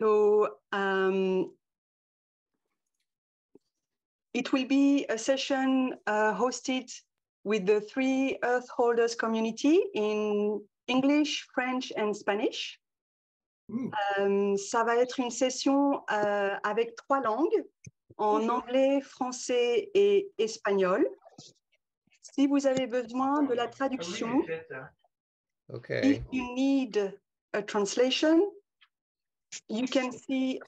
So it will be a session hosted with the 3 Earth Holders community in English, French and Spanish. Ça va être une session avec 3 langues, en anglais, français et espagnol. Si vous avez besoin de la traduction, if you need a translation, you can see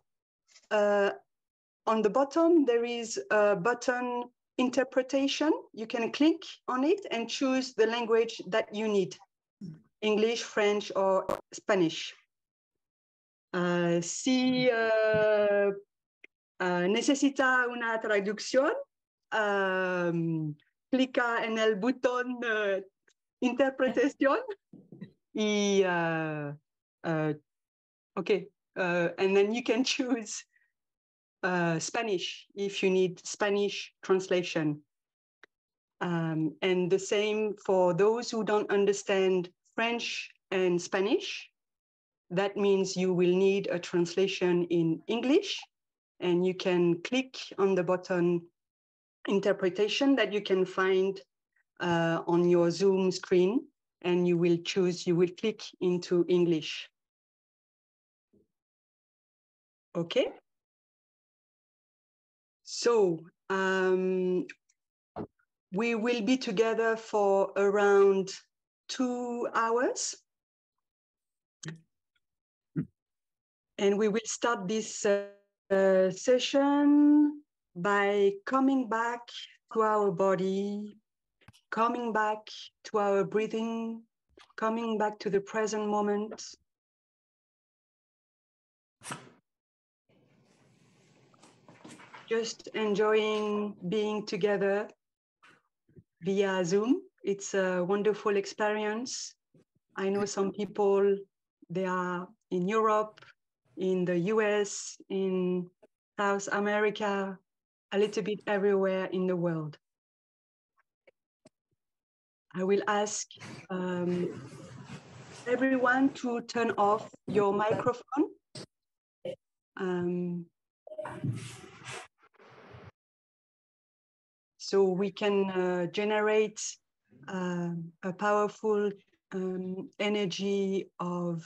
on the bottom, there is a button interpretation. You can click on it and choose the language that you need, English, French, or Spanish. Si necesita una traducción, clica en el botón interpretación y okay, and then you can choose Spanish if you need Spanish translation. And the same for those who don't understand French and Spanish. That means you will need a translation in English, and you can click on the button interpretation that you can find on your Zoom screen, and you will click into English. Okay. So we will be together for around 2 hours. And we will start this session by coming back to our body, coming back to our breathing, coming back to the present moment. Just enjoying being together via Zoom. It's a wonderful experience. I know some people, they are in Europe, in the US, in South America, a little bit everywhere in the world. I will ask everyone to turn off your microphone. So we can generate a powerful energy of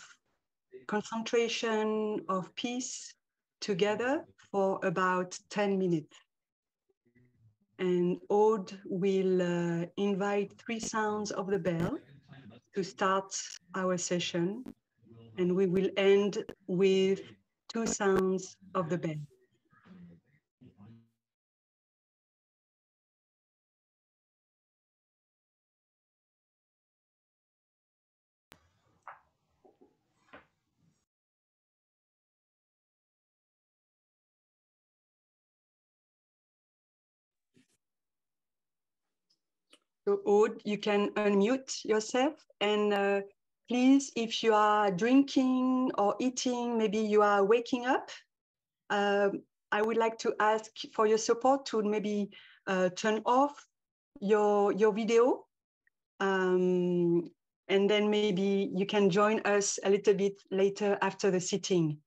concentration, of peace together for about 10 minutes. And Aude will invite 3 sounds of the bell to start our session. And we will end with 2 sounds of the bell. So Aude, you can unmute yourself, and please, if you are drinking or eating, maybe you are waking up, I would like to ask for your support to maybe turn off your video, and then maybe you can join us a little bit later after the sitting,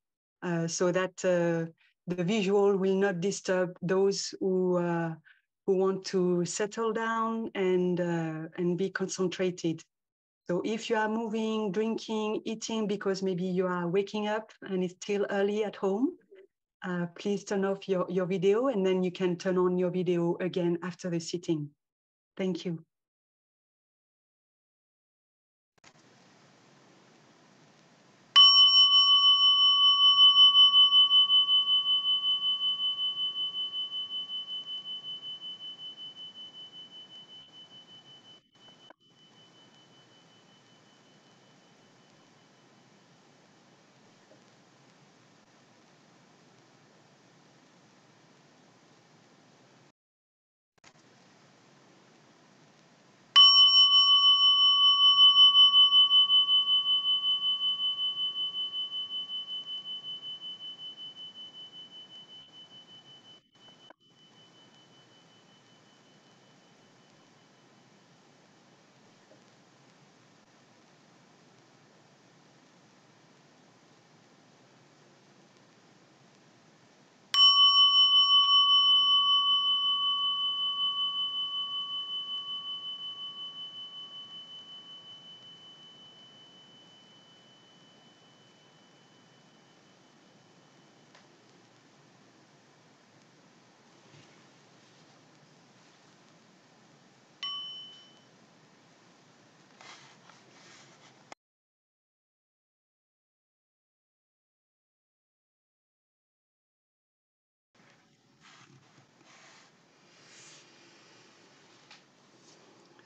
so that the visual will not disturb those who want to settle down and be concentrated. So if you are moving, drinking, eating, because maybe you are waking up and it's still early at home, please turn off your video, and then you can turn on your video again after the sitting. Thank you.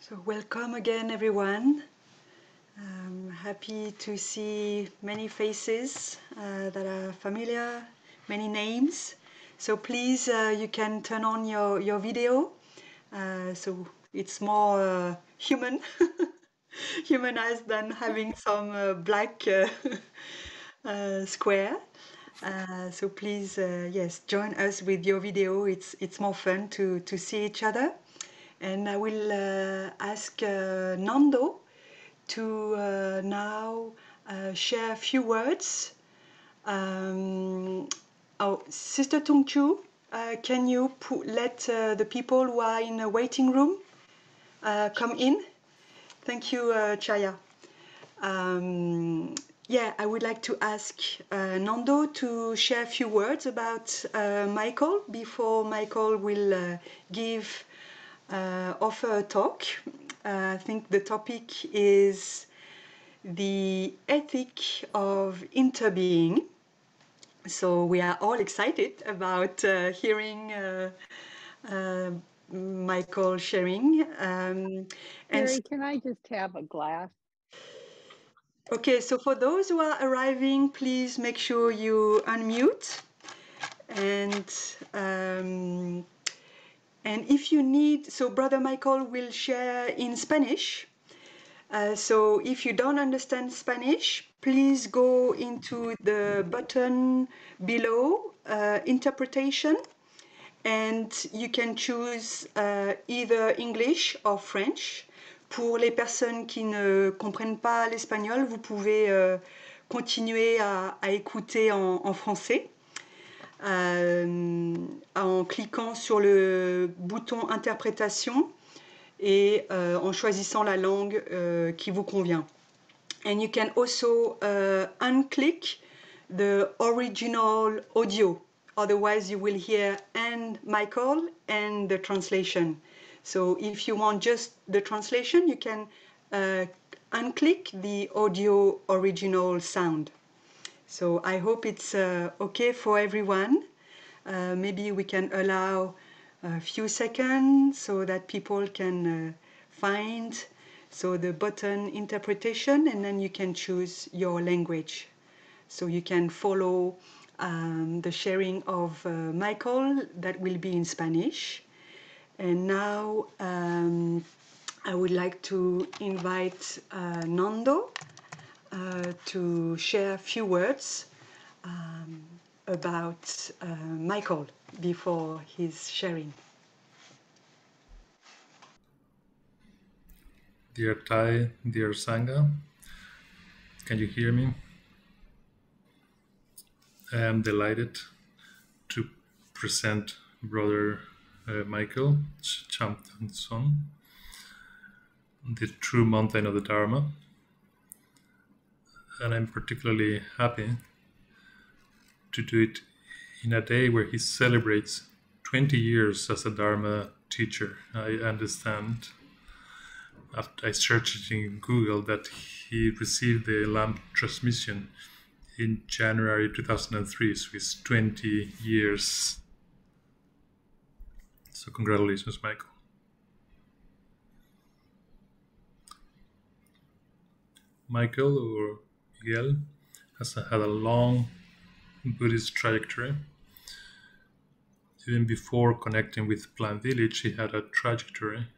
So welcome again, everyone. I'm happy to see many faces that are familiar, many names. So please, you can turn on your video. So it's more human, humanized than having some black square. So please, yes, join us with your video. It's more fun to see each other. And I will ask Nando to now share a few words. Sister Tung Chu, can you let the people who are in the waiting room come in? Thank you, Chaya. Yeah, I would like to ask Nando to share a few words about Michael before Michael will offer a talk. I think the topic is the ethic of interbeing. So we are all excited about hearing Michael sharing. Terry, can I just have a glass? Okay, so for those who are arriving, please make sure you unmute. And if you need, so Brother Michael will share in Spanish. So if you don't understand Spanish, please go into the button below, interpretation, and you can choose either English or French. Pour les personnes qui ne comprennent pas l'espagnol, vous pouvez continuer à écouter en français. En cliquant sur le bouton interprétation et en choisissant la langue qui vous convient. And you can also unclick the original audio. Otherwise, you will hear and Michael and the translation. So if you want just the translation, you can unclick the audio original sound. So I hope it's okay for everyone. Maybe we can allow a few seconds so that people can find the button interpretation, and then you can choose your language. So you can follow the sharing of Michael, that will be in Spanish. And now I would like to invite Nando to share a few words about Michael before his sharing. Dear Thai, dear Sangha, can you hear me? I am delighted to present Brother Michael Chamthangson, the true mountain of the Dharma. And I'm particularly happy to do it in a day where he celebrates 20 years as a Dharma teacher. I understand, after I searched in Google, that he received the lamp transmission in January 2003, so it's 20 years. So congratulations, Michael. Michael, or Miguel, has had a long Buddhist trajectory. Even before connecting with Plant Village, he had a trajectory.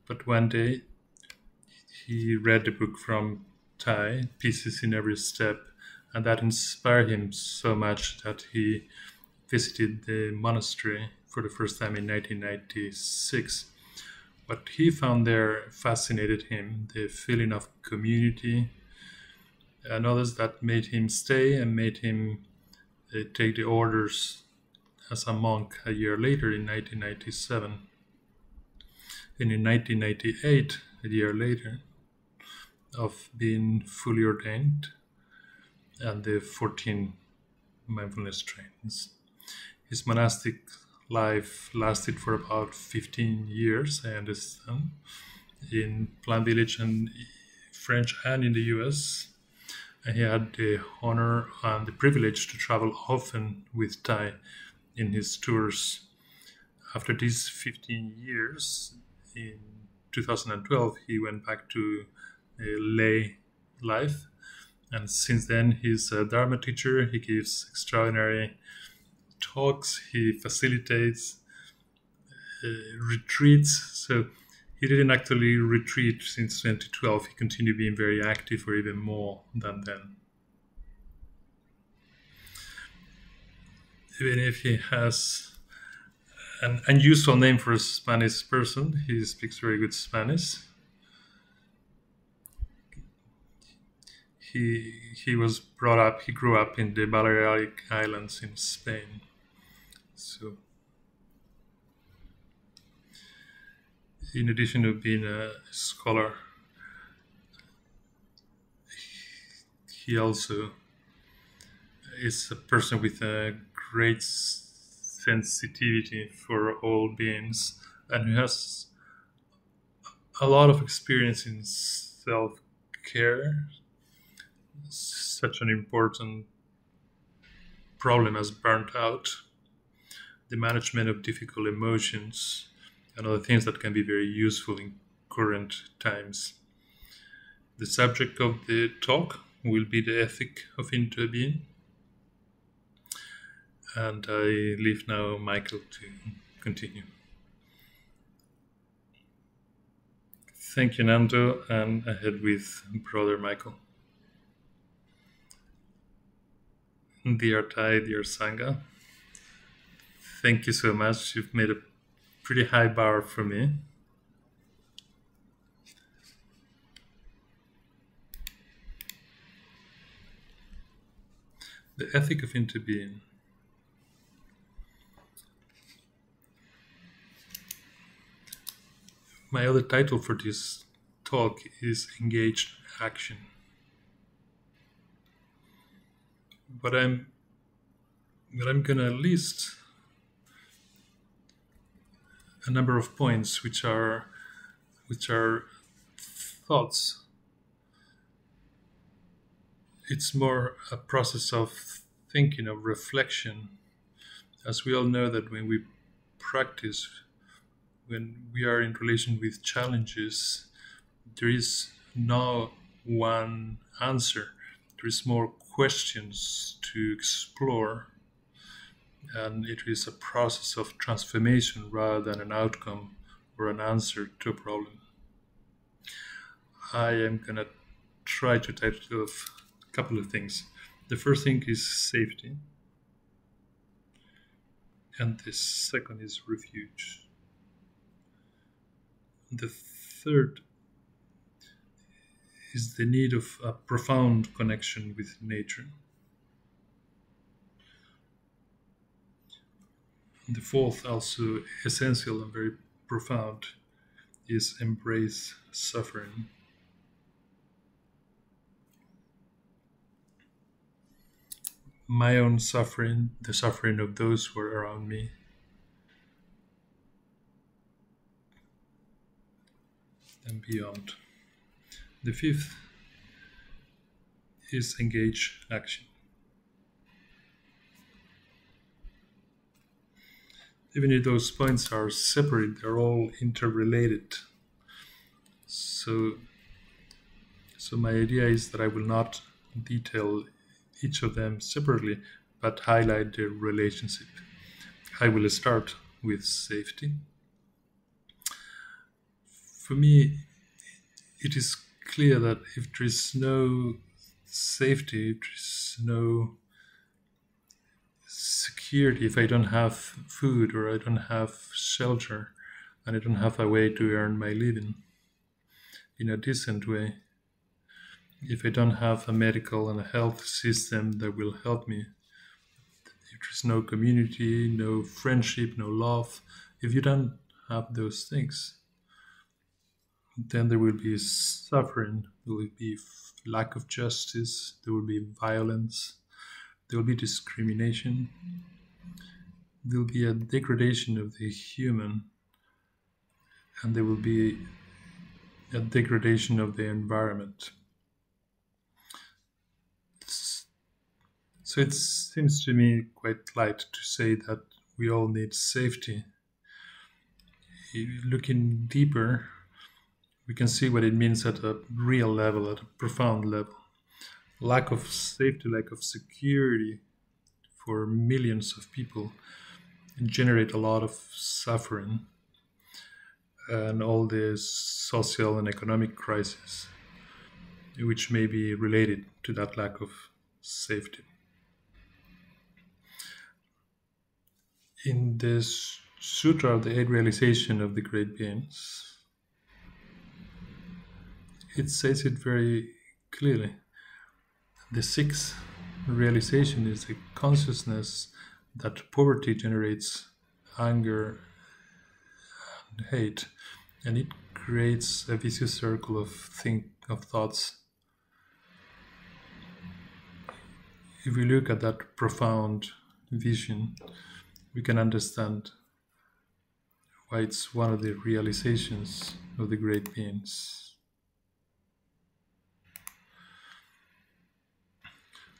But one day, he read the book from Thai, Pieces in Every Step, and that inspired him so much that he visited the monastery for the first time in 1996. What he found there fascinated him, the feeling of community, and others that made him stay and made him take the orders as a monk a year later in 1997. And in 1998, a year later, of being fully ordained and the 14 mindfulness trainings. His monastic life lasted for about 15 years, I understand, in Plant Village and French and in the US. And he had the honor and the privilege to travel often with Thai in his tours. After these 15 years, in 2012, he went back to a lay life. And since then, he's a dharma teacher. He gives extraordinary talks. He facilitates retreats. So he didn't actually retreat since 2012. He continued being very active, or even more than then. Even if he has an unusual name for a Spanish person, he speaks very good Spanish. He grew up in the Balearic Islands in Spain. So, in addition to being a scholar, he also is a person with a great sensitivity for all beings, and who has a lot of experience in self-care. Such an important problem as burnt out, the management of difficult emotions, and other things that can be very useful in current times. The subject of the talk will be the ethic of interbeing. And I leave now Michael to continue. Thank you, Nando, and ahead with Brother Michael. Dear Tai, dear Sangha, thank you so much. You've made a pretty high bar for me. The ethic of interbeing. My other title for this talk is Engaged Action. But I'm gonna list a number of points which are thoughts. It's more a process of thinking, of reflection. As we all know that when we practice, when we are in relation with challenges, there is no one answer. There is more questions to explore, and it is a process of transformation rather than an outcome or an answer to a problem. I am going to try to title of a couple of things. The first thing is safety, and the second is refuge. The third is the need of a profound connection with nature. And the fourth, also essential and very profound, is embrace suffering. My own suffering, the suffering of those who are around me, and beyond. The fifth is engage action. Even if those points are separate, they're all interrelated. So my idea is that I will not detail each of them separately, but highlight their relationship. I will start with safety. For me, it is clear that if there is no safety, if there is no security, if I don't have food or I don't have shelter and I don't have a way to earn my living in a decent way, if I don't have a medical and a health system that will help me, if there's no community, no friendship, no love, if you don't have those things, then there will be suffering, there will be lack of justice, there will be violence, there will be discrimination, there will be a degradation of the human, and there will be a degradation of the environment. So it seems to me quite light to say that we all need safety. Looking deeper, we can see what it means at a real level, at a profound level. Lack of safety, lack of security for millions of people generate a lot of suffering and all the social and economic crises which may be related to that lack of safety. In this Sutra of the Eight Realization of the Great Beings, it says it very clearly. The sixth realization is the consciousness that poverty generates anger and hate, and it creates a vicious circle of thoughts. If we look at that profound vision, we can understand why it's one of the realizations of the great beings.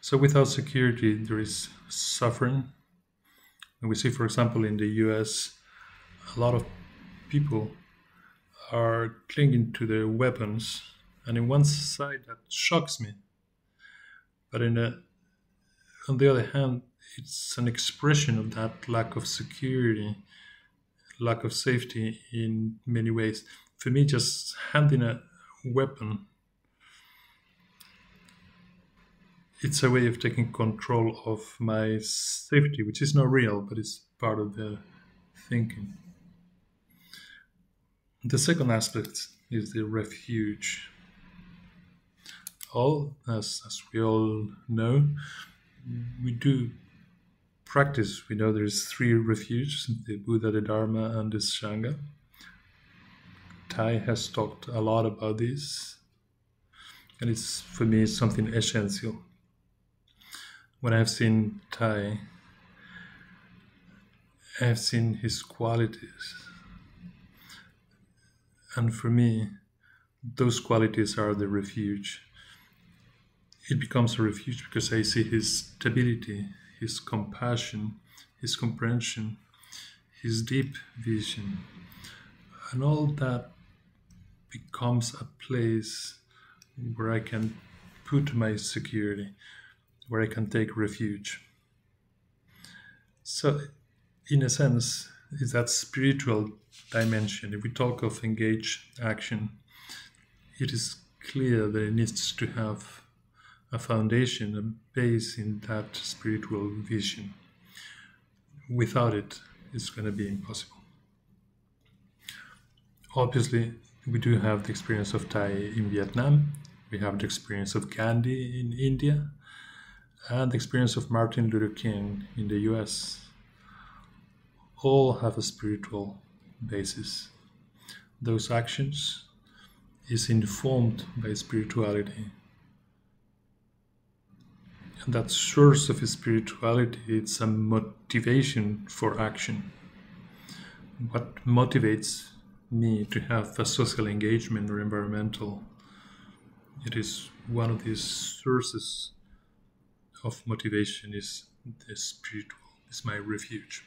So without security, there is suffering. And we see, for example, in the US, a lot of people are clinging to their weapons. And in one side, that shocks me. But on the other hand, it's an expression of that lack of security, lack of safety in many ways. For me, just handing a weapon, it's a way of taking control of my safety, which is not real, but it's part of the thinking. The second aspect is the refuge. As we all know, we do practice. We know there's three refuges, the Buddha, the Dharma, and the Sangha. Tai has talked a lot about this, and it's, for me, something essential. When I've seen Tai, I've seen his qualities. And for me, those qualities are the refuge. It becomes a refuge because I see his stability, his compassion, his comprehension, his deep vision. And all that becomes a place where I can put my security, where I can take refuge. So, in a sense, is that spiritual dimension. If we talk of engaged action, it is clear that it needs to have a foundation, a base in that spiritual vision. Without it, it's going to be impossible. Obviously, we do have the experience of Tai in Vietnam. We have the experience of Gandhi in India, and the experience of Martin Luther King in the US. All have a spiritual basis. Those actions is informed by spirituality. And that source of spirituality, it's a motivation for action. What motivates me to have a social engagement or environmental, it is one of these sources of motivation is the spiritual, is my refuge.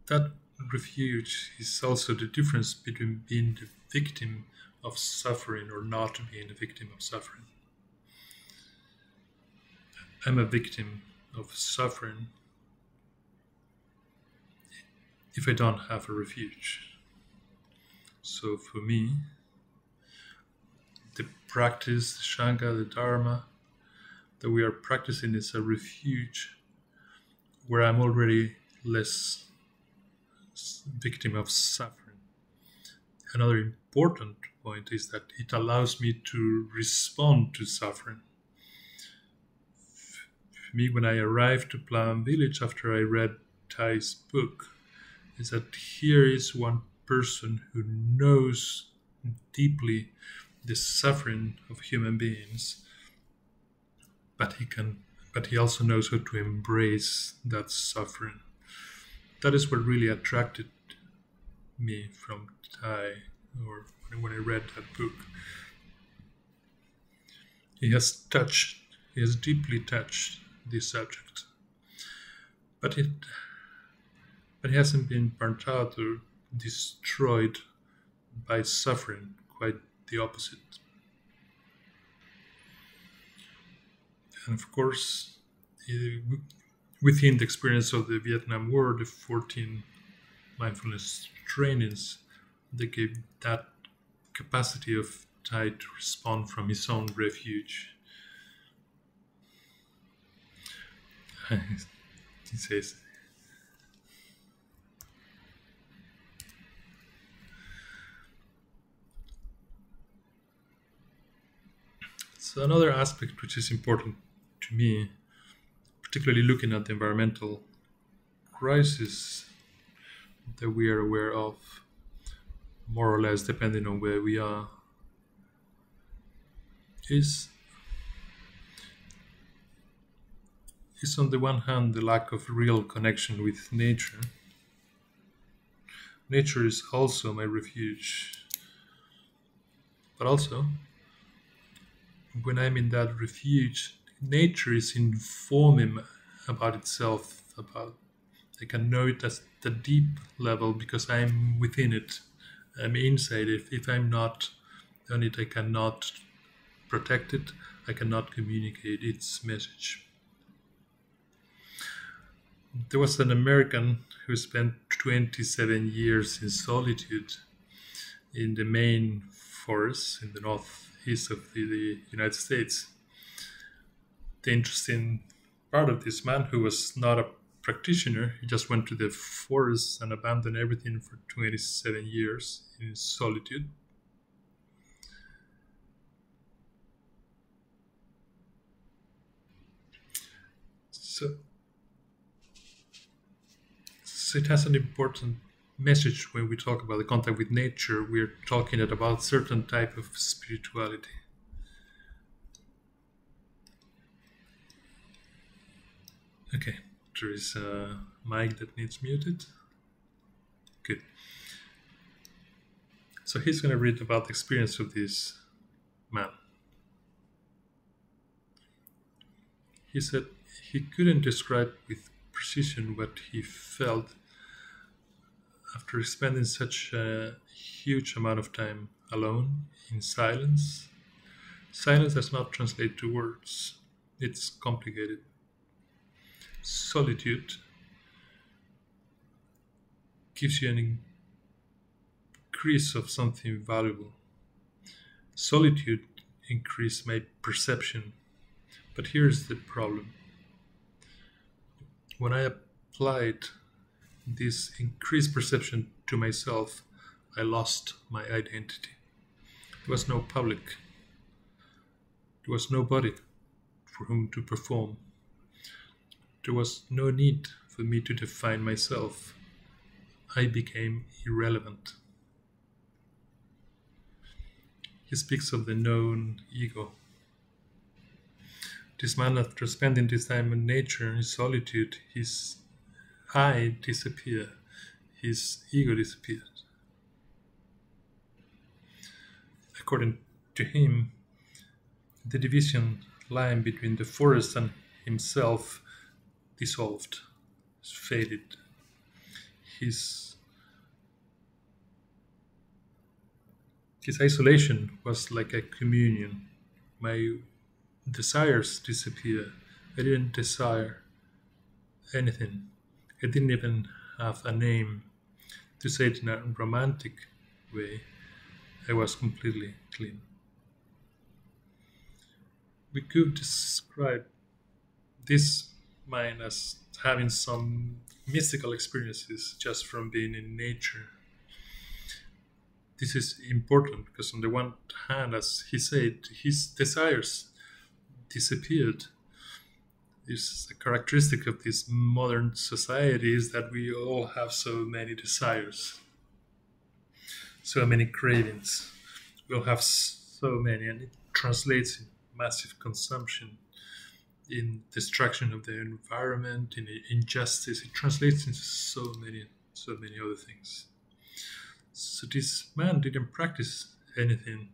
That refuge is also the difference between being the victim of suffering or not being a victim of suffering. I'm a victim of suffering if I don't have a refuge. So for me, the practice, the Sangha, the Dharma that we are practicing is a refuge where I'm already less victim of suffering. Another important point is that it allows me to respond to suffering. For me, when I arrived to Plan Village after I read Thai's book, is that here is one person who knows deeply the suffering of human beings, but he also knows how to embrace that suffering. That is what really attracted me from Thai, or when I read that book. He has deeply touched this subject. But he hasn't been burnt out or destroyed by suffering, quite the opposite. And of course, within the experience of the Vietnam War, the 14 mindfulness trainings, they gave that capacity of Thai to respond from his own refuge. He says, so another aspect which is important to me, particularly looking at the environmental crisis that we are aware of, more or less depending on where we are, is on the one hand the lack of real connection with nature. Nature is also my refuge, but also when I'm in that refuge, nature is informing about itself. I can know it at the deep level because I'm within it. I'm inside it. If I'm not on it, I cannot protect it. I cannot communicate its message. There was an American who spent 27 years in solitude in the main forests in the northeast of the United States. The interesting part of this man, who was not a practitioner, he just went to the forest and abandoned everything for 27 years in solitude. So it has an important message when we talk about the contact with nature. We're talking about certain type of spirituality. Okay, there is a mic that needs muted. Good. So he's going to read about the experience of this man. He said he couldn't describe with precision what he felt after spending such a huge amount of time alone in silence. Silence does not translate to words. It's complicated. Solitude gives you an increase of something valuable. Solitude increased my perception. But here's the problem. When I applied this increased perception to myself, I lost my identity. There was no public. There was nobody for whom to perform. There was no need for me to define myself. I became irrelevant. He speaks of the known ego. This man, after spending this time in nature, in solitude, his I disappeared. His ego disappeared. According to him, the division line between the forest and himself dissolved, faded. His isolation was like a communion. My desires disappeared. I didn't desire anything. I didn't even have a name. To say it in a romantic way, I was completely clean. We could describe this mind as having some mystical experiences just from being in nature. This is important because on the one hand, as he said, his desires disappeared. This a characteristic of this modern society is that we all have so many desires, so many cravings. We all have so many, and it translates in massive consumption, in destruction of the environment, in injustice. It translates into so many other things. So this man didn't practice anything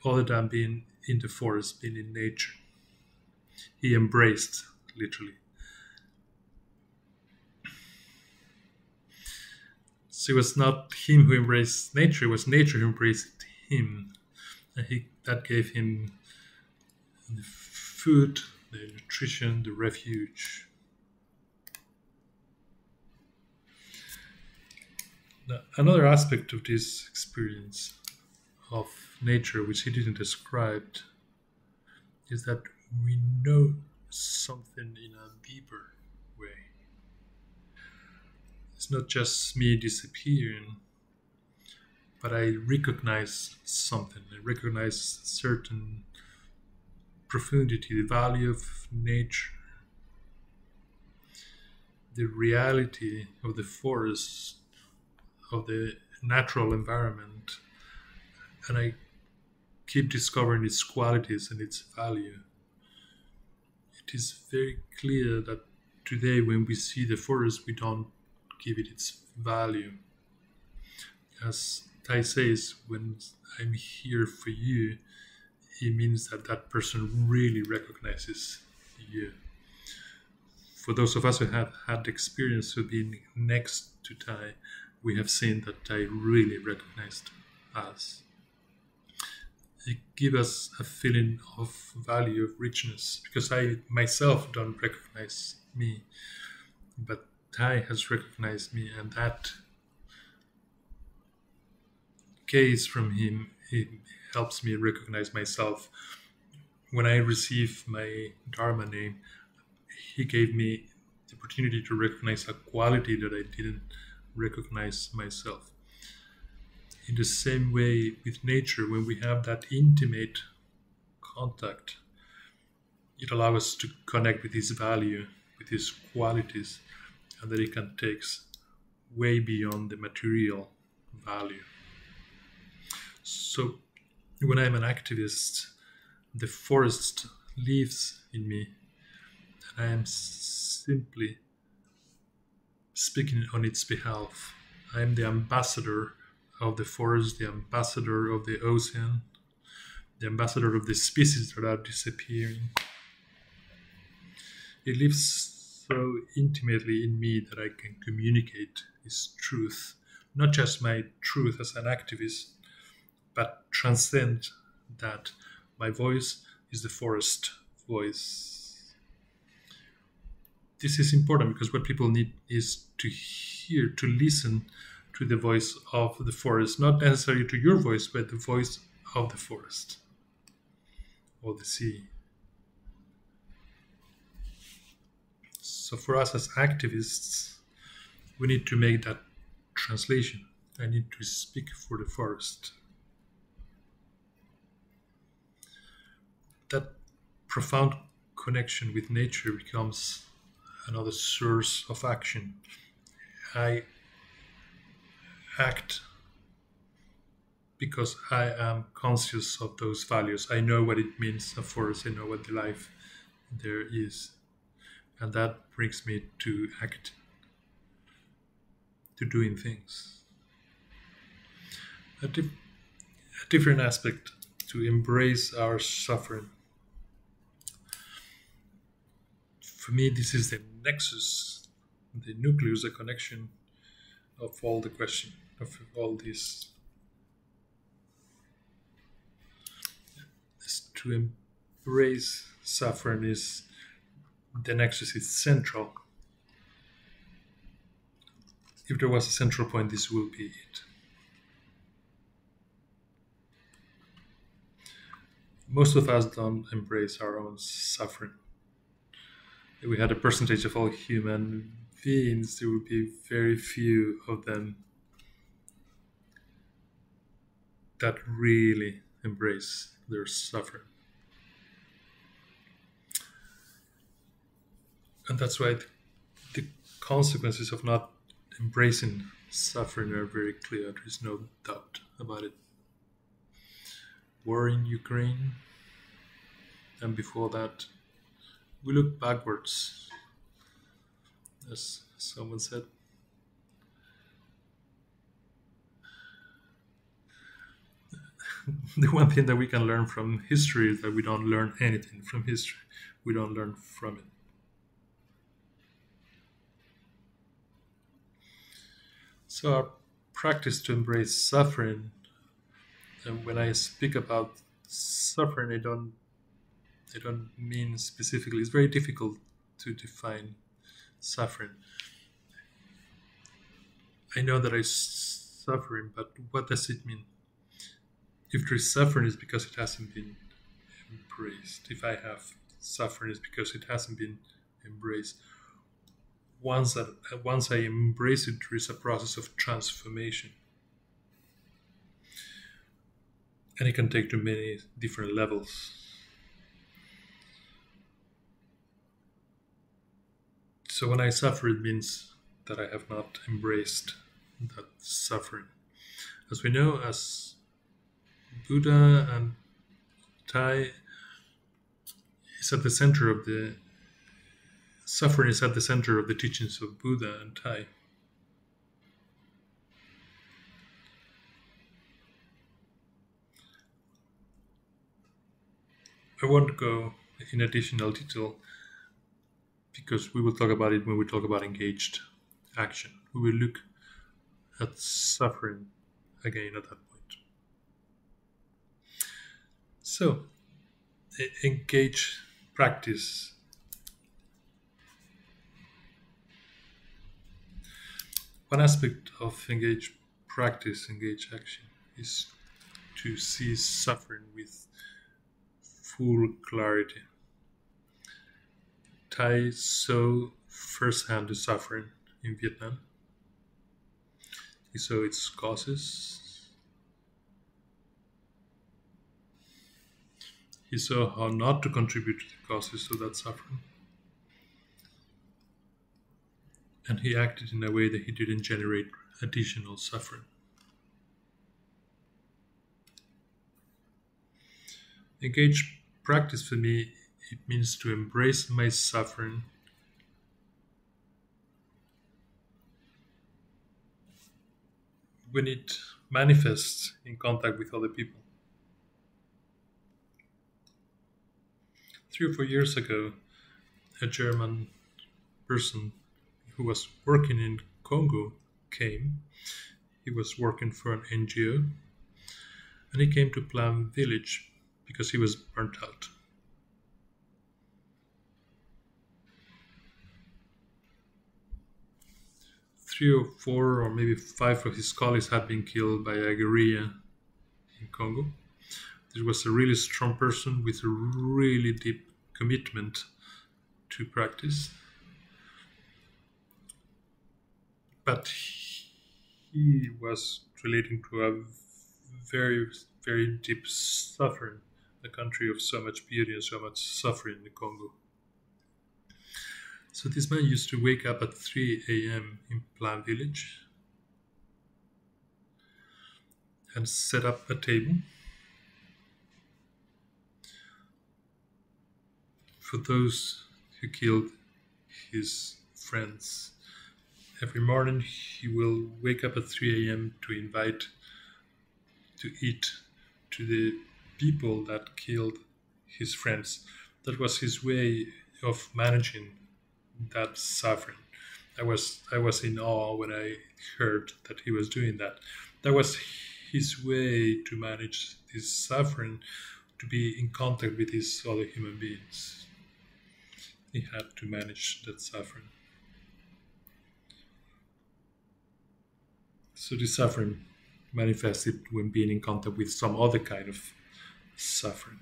other than being in the forest, being in nature. He embraced, literally. So it was not him who embraced nature, it was nature who embraced him. And that gave him the food, the nutrition, the refuge. Now, another aspect of this experience of nature, which he didn't describe, is that we know something in a deeper way. It's not just me disappearing, but I recognize something. I recognize certain profundity, the value of nature, the reality of the forest, of the natural environment, and I keep discovering its qualities and its value. It is very clear that today when we see the forest, we don't give it its value. As Tai says, when I'm here for you, it means that that person really recognizes you. For those of us who have had the experience of being next to Tai, we have seen that Tai really recognized us. It gives us a feeling of value, of richness, because I myself don't recognize me, but Tai has recognized me, and that gaze from him, it helps me recognize myself. When I received my dharma name, he gave me the opportunity to recognize a quality that I didn't recognize myself. In the same way with nature, when we have that intimate contact, it allows us to connect with his value, with his qualities, and that it can take way beyond the material value. So when I'm an activist, the forest lives in me, and I am simply speaking on its behalf. I am the ambassador of the forest, the ambassador of the ocean, the ambassador of the species that are disappearing. It lives so intimately in me that I can communicate its truth, not just my truth as an activist, but transcend that. My voice is the forest voice. This is important because what people need is to hear, to listen to the voice of the forest, not necessarily to your voice, but the voice of the forest or the sea. So for us as activists, we need to make that translation. I need to speak for the forest. That profound connection with nature becomes another source of action. I act because I am conscious of those values. I know what it means, of course, I know what the life there is. And that brings me to act, to doing things. A different aspect, to embrace our suffering. For me, this is the nexus, the nucleus, the connection of all the question, of all this. To embrace suffering is the nexus, is central. If there was a central point, this will be it. Most of us don't embrace our own suffering. If we had a percentage of all human beings, there would be very few of them that really embrace their suffering. And that's why the consequences of not embracing suffering are very clear. There is no doubt about it. War in Ukraine, and before that, we look backwards, as someone said. The one thing that we can learn from history is that we don't learn anything from history. We don't learn from it. So our practice to embrace suffering. And when I speak about suffering, I don't mean specifically. It's very difficult to define suffering. I know that I'm suffering, but what does it mean? If there's suffering, it's because it hasn't been embraced. If I have suffering, it's because it hasn't been embraced. Once I embrace it, there is a process of transformation. And it can take to many different levels. So when I suffer, it means that I have not embraced that suffering. As we know, as Buddha and Thai is at the center of the suffering is at the center of the teachings of Buddha and Thai. I won't go in additional detail because we will talk about it when we talk about engaged action. We will look at suffering again at that point. So, engage practice. One aspect of engage practice, engage action, is to see suffering with full clarity. Thai saw firsthand the suffering in Vietnam. He saw its causes. He saw how not to contribute to the causes of that suffering. And he acted in a way that he didn't generate additional suffering. Engage practice for me, it means to embrace my suffering when it manifests in contact with other people. 3 or 4 years ago, a German person who was working in Congo came. He was working for an NGO, and he came to Plan Village because he was burnt out. Three or four or maybe 5 of his colleagues had been killed by a guerrilla in Congo. This was a really strong person with a really deep commitment to practice. But he was relating to a very, very deep suffering, a country of so much beauty and so much suffering in the Congo. So this man used to wake up at 3 a.m. in Plan Village and set up a table for those who killed his friends. Every morning he will wake up at 3 a.m. to invite to eat to the people that killed his friends. That was his way of managing that suffering. I was in awe when I heard that he was doing that. That was his way to manage this suffering, to be in contact with his other human beings. He had to manage that suffering. So the suffering manifested when being in contact with some other kind of suffering.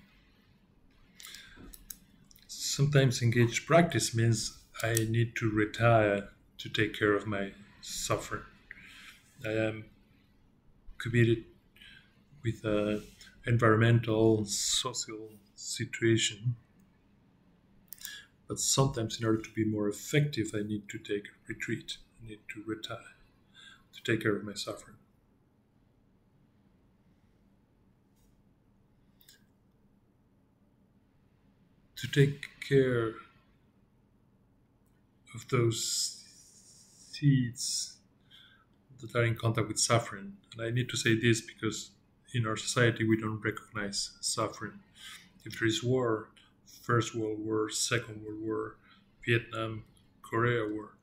Sometimes engaged practice means I need to retire to take care of my suffering. I am committed with an environmental, social situation. But sometimes in order to be more effective, I need to take a retreat. I need to retire to take care of my suffering. To take care of those seeds that are in contact with suffering. And I need to say this because in our society we don't recognize suffering. If there is war, First World War, Second World War, Vietnam, Korea War,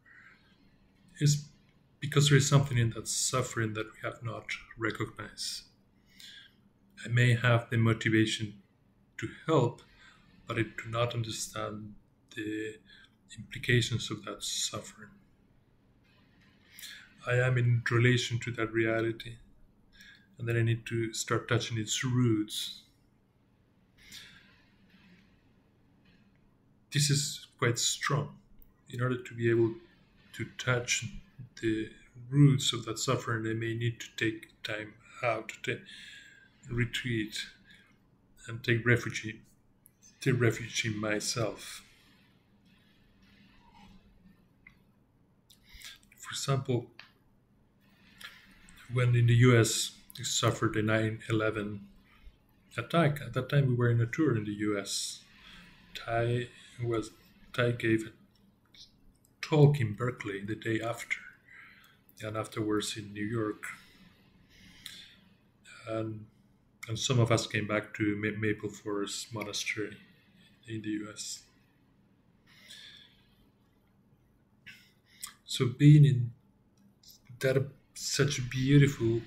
it's because there is something in that suffering that we have not recognized. I may have the motivation to help, but I do not understand the implications of that suffering. I am in relation to that reality, and then I need to start touching its roots. This is quite strong. In order to be able to touch the roots of that suffering, I may need to take time out, to retreat, and take refuge in myself. For example, when in the US we suffered the 9/11 attack, at that time we were in a tour in the US. Ty gave a talk in Berkeley the day after, and afterwards in New York. And some of us came back to Maple Forest Monastery in the US. So being in that such a beautiful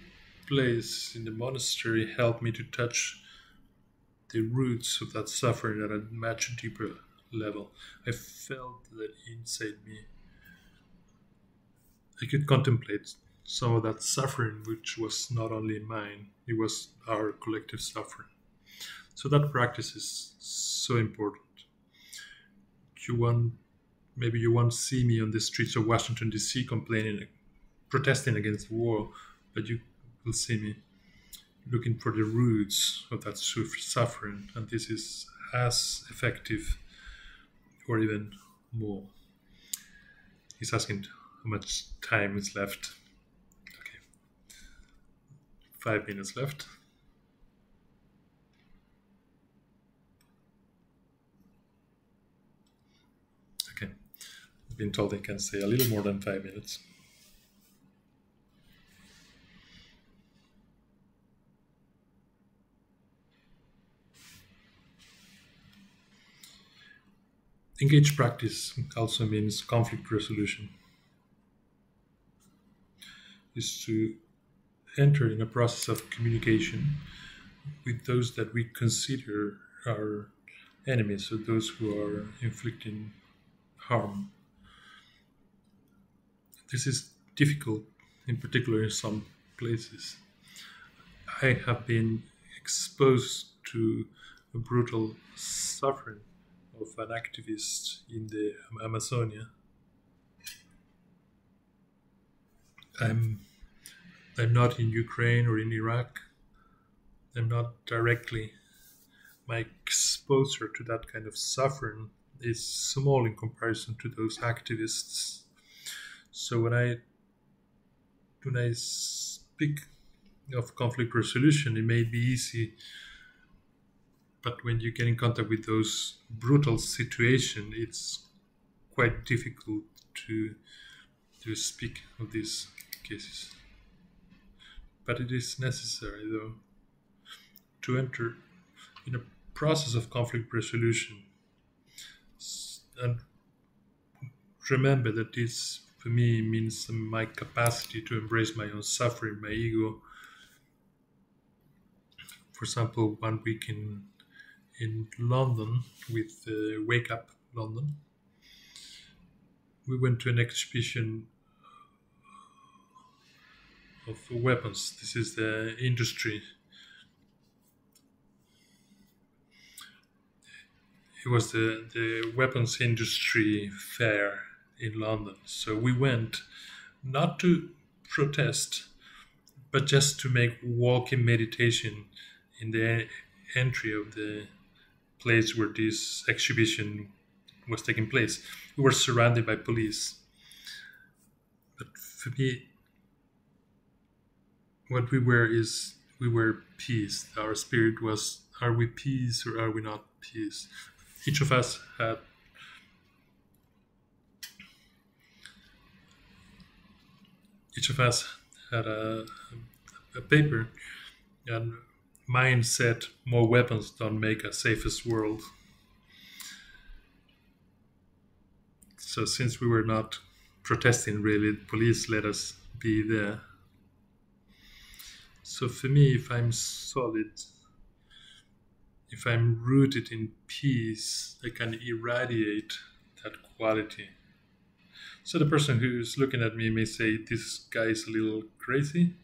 place in the monastery helped me to touch the roots of that suffering at a much deeper level. I felt that inside me I could contemplate some of that suffering, which was not only mine, it was our collective suffering. So that practice is so important. Maybe you won't see me on the streets of Washington, D.C. protesting against the war, but you will see me looking for the roots of that suffering, and this is as effective or even more. He's asking how much time is left. Okay, 5 minutes left. Okay, I've been told I can stay a little more than 5 minutes. Engaged practice also means conflict resolution. Is to enter in a process of communication with those that we consider our enemies, or those who are inflicting harm. This is difficult, in particular in some places. I have been exposed to a brutal suffering of an activist in the Amazonia. I'm not in Ukraine or in Iraq. I'm not directly. My exposure to that kind of suffering is small in comparison to those activists. So when I speak of conflict resolution, it may be easy, but when you get in contact with those brutal situations, it's quite difficult to speak of these cases. But it is necessary, though, to enter in a process of conflict resolution. And remember that this, for me, means my capacity to embrace my own suffering, my ego. For example, 1 week in London with Wake Up London, we went to an exhibition of weapons. This is the industry. It was the weapons industry fair in London. So we went not to protest, but just to make walking meditation in the entry of the place where this exhibition was taking place. We were surrounded by police. But for me, what we were peace. Our spirit was, are we peace or are we not peace? Each of us had a paper, and mine said, "More weapons don't make a safest world." So since we were not protesting really, the police let us be there. So for me, if I'm solid, if I'm rooted in peace, I can irradiate that quality. So the person who's looking at me may say, this guy is a little crazy,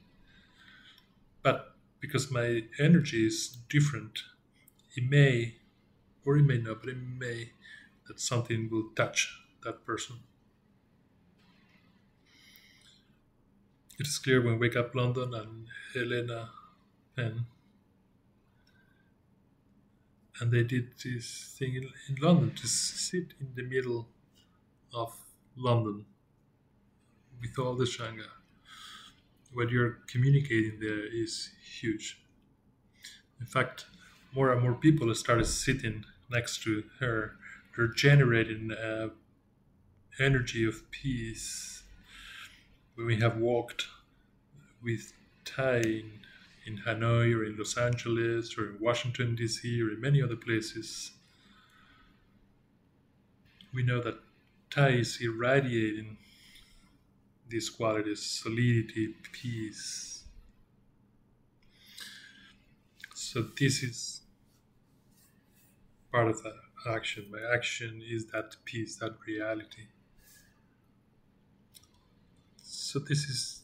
but because my energy is different, it may, or it may not, but it may, that something will touch that person. It is clear when Wake Up London and Helena Penn, and they did this thing in London, to sit in the middle of London with all the Shanga. What you're communicating there is huge. In fact, more and more people started sitting next to her. They're generating energy of peace. When we have walked with Tai in Hanoi or in Los Angeles or in Washington, D.C. or in many other places, we know that Tai is irradiating these qualities: solidity, peace. So this is part of that action. My action is that peace, that reality. So this is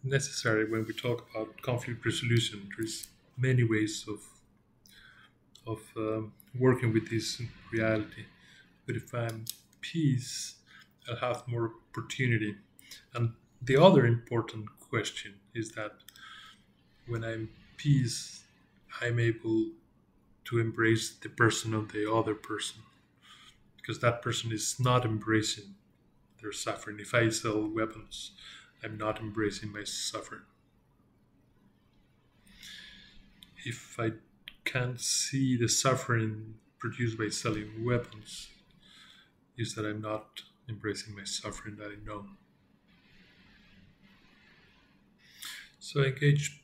necessary when we talk about conflict resolution. There's many ways of working with this reality. But if I'm peace, I'll have more opportunity. And the other important question is that when I'm peace, I'm able to embrace the person of the other person, because that person is not embracing their suffering. If I sell weapons, I'm not embracing my suffering. If I can't see the suffering produced by selling weapons, is that I'm not embracing my suffering that I know. So engaged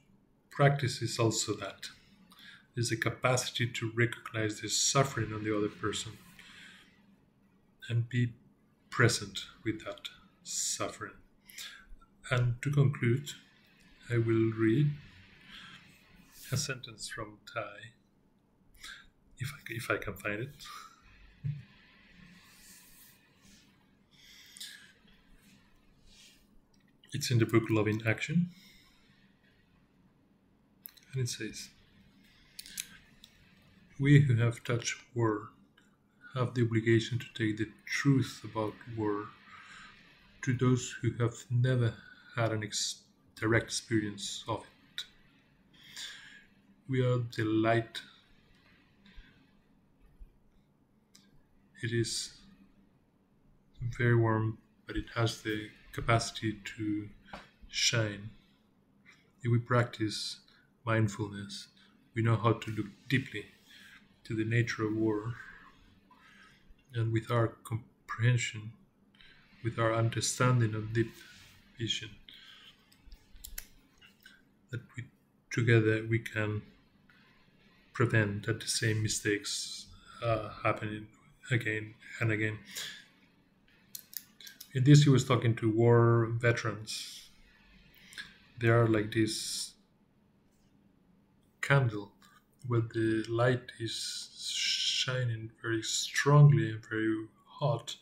practice is also that. Is the capacity to recognize the suffering on the other person and be present with that suffering. And to conclude, I will read a sentence from Tai, if I can find it. It's in the book Loving Action. And it says, "We who have touched war have the obligation to take the truth about war to those who have never had an direct experience of it. We are the light. It is very warm, but it has the capacity to shine. If we practice mindfulness, we know how to look deeply to the nature of war, and with our comprehension, with our understanding of deep vision, that together we can prevent that the same mistakes happening again and again." In this, he was talking to war veterans. They are like this candle where the light is shining very strongly and very hot,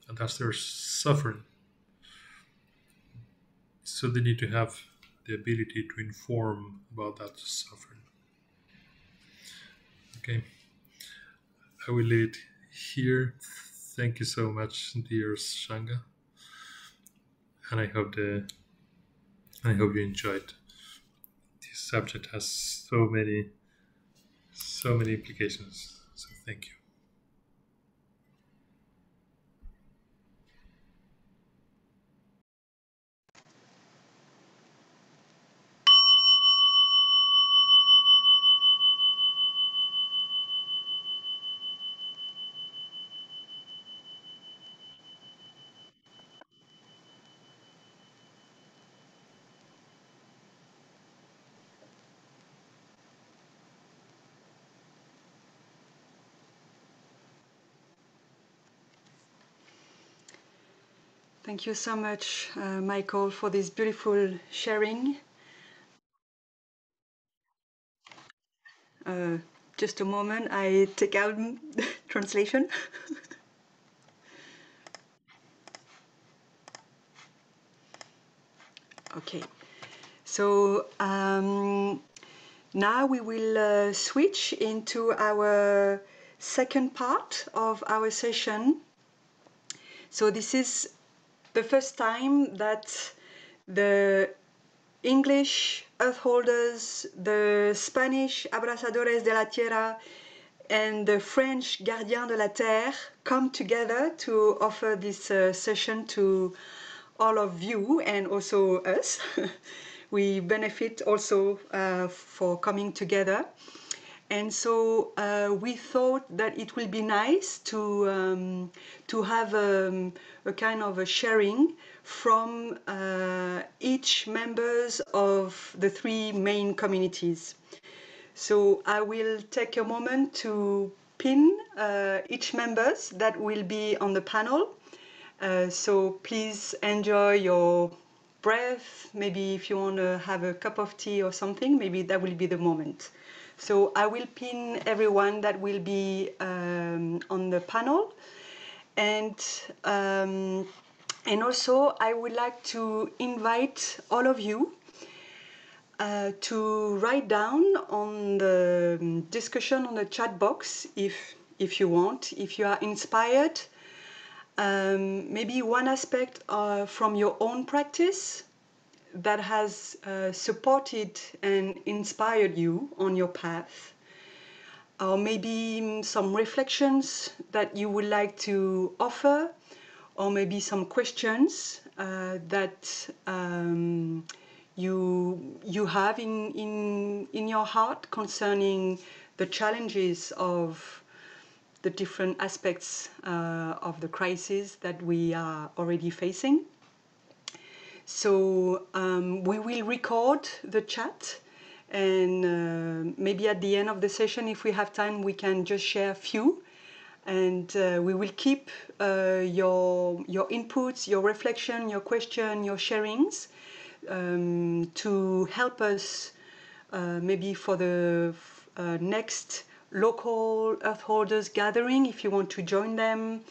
and that's their suffering. So they need to have the ability to inform about that suffering. Okay, I will leave it here. Thank you so much, dear Shanga, and I hope you enjoyed. This subject has so many implications. So thank you. Thank you so much, Michael, for this beautiful sharing. Just a moment, I take out the translation. Okay, so now we will switch into our second part of our session. So this is the first time that the English Earth Holders, the Spanish Abrazadores de la Tierra, and the French Gardiens de la Terre come together to offer this session to all of you and also us. We benefit also for coming together. And so we thought that it will be nice to have a kind of a sharing from each members of the three main communities. So I will take a moment to pin each members that will be on the panel. So please enjoy your breath. Maybe if you want to have a cup of tea or something, maybe that will be the moment. So I will pin everyone that will be on the panel. And also I would like to invite all of you to write down on the discussion on the chat box if you want, if you are inspired, maybe one aspect from your own practice that has supported and inspired you on your path, or maybe some reflections that you would like to offer, or maybe some questions that you have in your heart concerning the challenges of the different aspects of the crisis that we are already facing. So we will record the chat, and maybe at the end of the session, if we have time, we can just share a few. And we will keep your inputs, your reflection, your question, your sharings to help us maybe for the next local Earth Holders gathering, if you want to join them,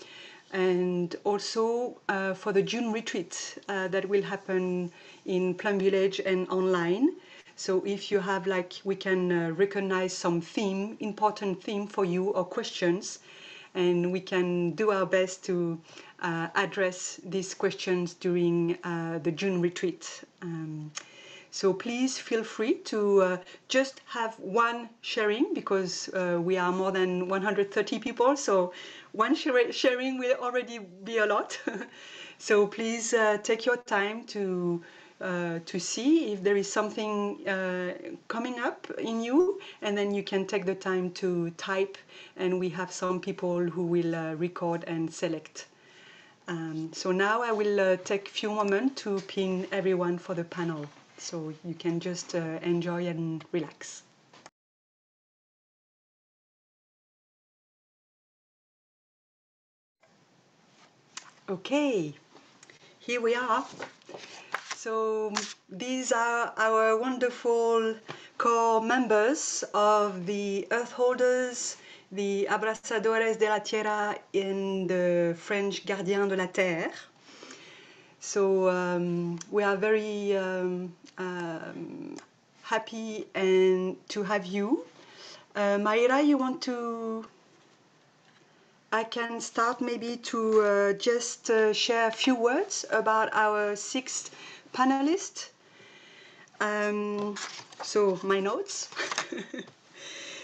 and also for the June retreat that will happen in Plum Village and online. So if you have, like, we can recognize some theme, important theme for you or questions, and we can do our best to address these questions during the June retreat. So please feel free to just have one sharing, because we are more than 130 people, so one sharing will already be a lot. So please take your time to see if there is something coming up in you, and then you can take the time to type, and we have some people who will record and select. So now I will take a few moments to pin everyone for the panel, so you can just enjoy and relax. Okay, here we are. So these are our wonderful core members of the Earth Holders, the Abrazadores de la Tierra, and the French Gardiens de la Terre. So we are very happy and to have you. Mayra, you want to? I can start maybe to just share a few words about our sixth panelist. So my notes.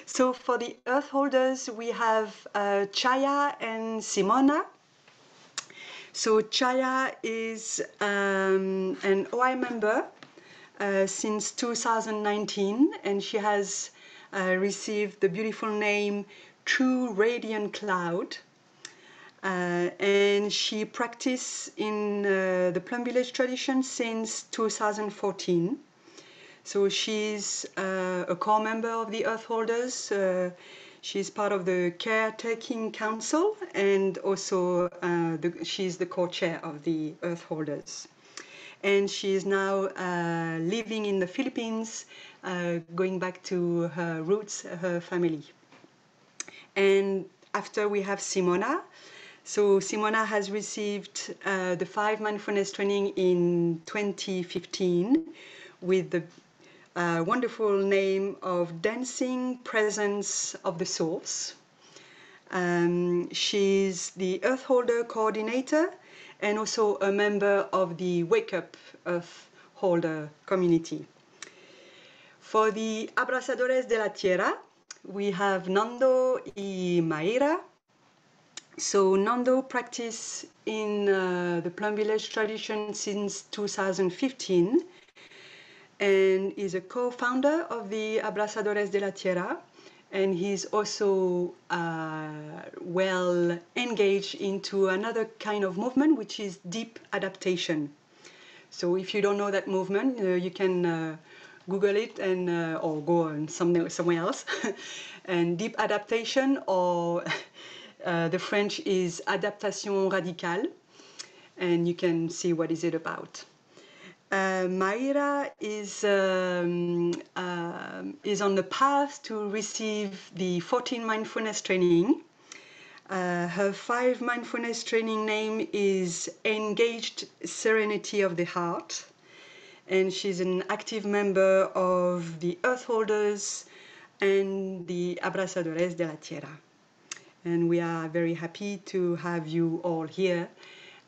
So for the Earth Holders, we have Chaya and Simona. So Chaya is an OI member since 2019, and she has received the beautiful name True Radiant Cloud. And she practiced in the Plum Village tradition since 2014. So she's a core member of the Earth Holders. She's part of the Caretaking Council, and also she's the co-chair of the Earth Holders. And she is now living in the Philippines, going back to her roots, her family. And after we have Simona. So Simona has received the 5 mindfulness training in 2015 with the wonderful name of Dancing Presence of the Source. She's the Earth Holder Coordinator and also a member of the Wake Up Earth Holder community. For the Abrazadores de la Tierra, we have Nando y Mayra. So Nando practices in the Plum Village tradition since 2015 and is a co-founder of the Abrazadores de la Tierra, and he's also well engaged into another kind of movement, which is deep adaptation. So if you don't know that movement, you can Google it and or go on somewhere else. And deep adaptation, or the French is adaptation radicale, and you can see what is it about. Mayra is on the path to receive the 14 mindfulness training. Her 5 mindfulness training name is Engaged Serenity of the Heart, and she's an active member of the Earth Holders and the Abrazadores de la Tierra. And we are very happy to have you all here.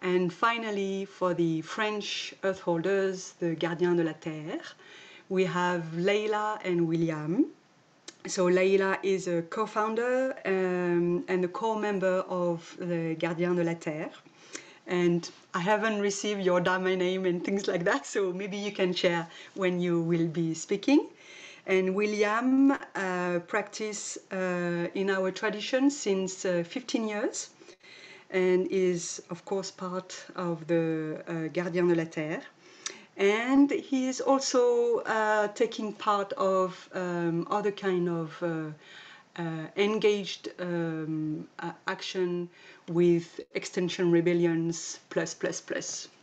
And finally, for the French Earth Holders, the Gardiens de la Terre, we have Leila and William. So Leila is a co-founder and a co-member of the Gardiens de la Terre. And I haven't received your dharma name and things like that, so maybe you can share when you will be speaking. And William practices in our tradition since 15 years and is, of course, part of the Gardiens de la Terre. And he is also taking part of other kind of engaged action with Extinction Rebellions plus.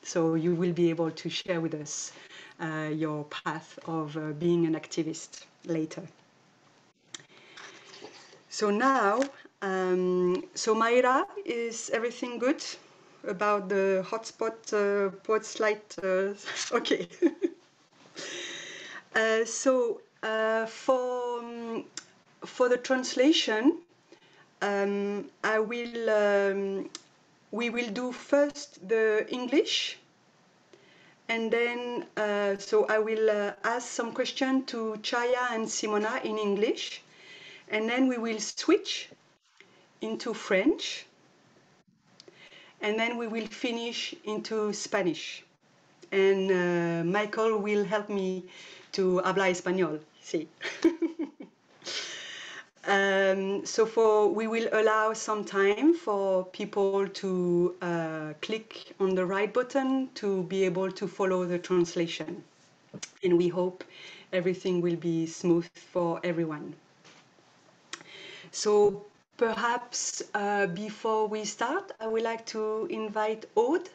So you will be able to share with us your path of being an activist later. So now, so Mayra, is everything good about the hotspot poet's light? Okay. So for the translation, we will do first the English, and then so I will ask some questions to Chaya and Simona in English, and then we will switch into French, and then we will finish into Spanish. And Michael will help me to hablar español. Sí. So we will allow some time for people to click on the right button to be able to follow the translation. And we hope everything will be smooth for everyone. So perhaps before we start, I would like to invite Aude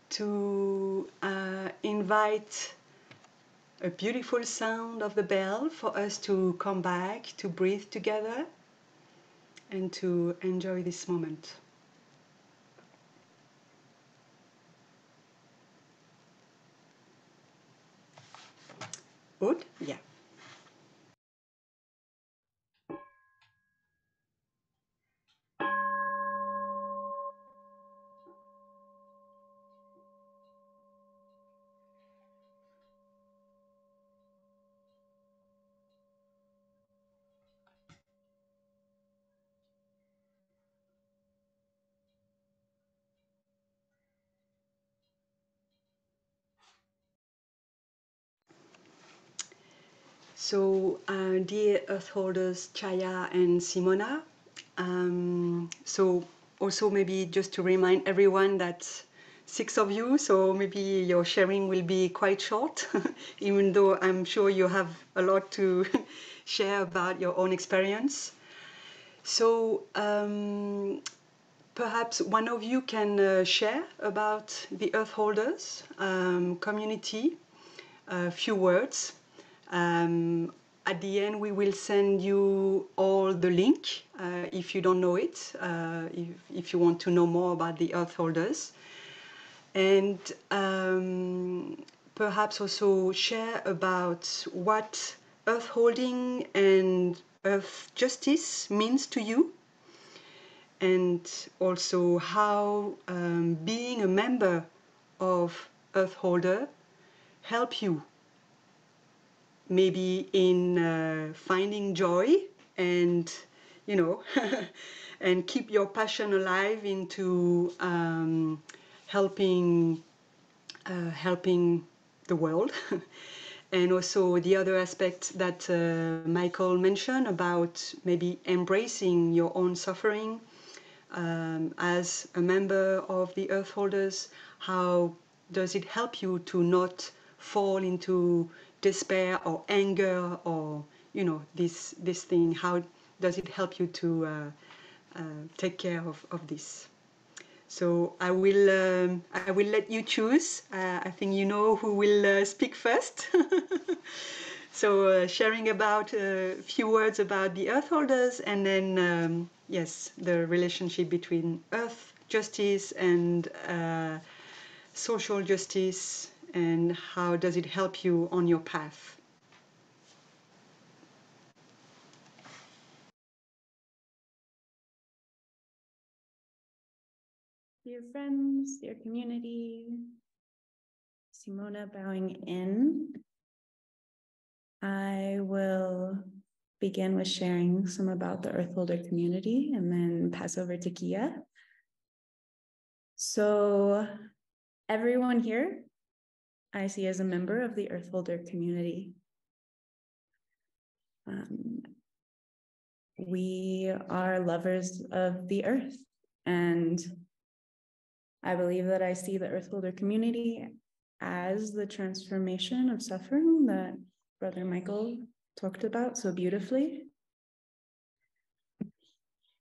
to invite a beautiful sound of the bell for us to come back, to breathe together, and to enjoy this moment. Aude? Yeah. So, dear Earth Holders, Chaya and Simona, so also maybe just to remind everyone that 6 of you, so maybe your sharing will be quite short, even though I'm sure you have a lot to share about your own experience. So perhaps one of you can share about the Earth Holders community, a few words. At the end, we will send you all the link if you don't know it, if you want to know more about the Earth Holders. And perhaps also share about what Earth holding and Earth justice means to you, and also how being a member of Earth Holder help you maybe in finding joy and, you know, and keep your passion alive into helping the world. And also the other aspect that Michael mentioned about maybe embracing your own suffering as a member of the Earth Holders. How does it help you to not fall into despair or anger or, you know, this thing? How does it help you to take care of this? So I will let you choose. I think you know who will speak first. So sharing about a few words about the Earth Holders, and then yes, the relationship between Earth justice and social justice, and how does it help you on your path. Dear friends, dear community, Simona bowing in. I will begin with sharing some about the Earth Holder community and then pass over to Kia. So everyone here I see as a member of the Earth Holder community. We are lovers of the earth, and I believe that I see the Earth Holder community as the transformation of suffering that Brother Michael talked about so beautifully.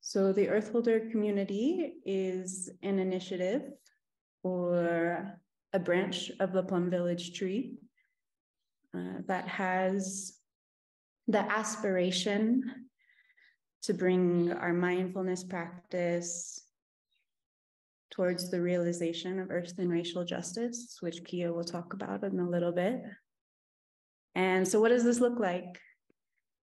So the Earth Holder community is an initiative or a branch of the Plum Village tree that has the aspiration to bring our mindfulness practice towards the realization of earth and racial justice, which Kia will talk about in a little bit. And so what does this look like?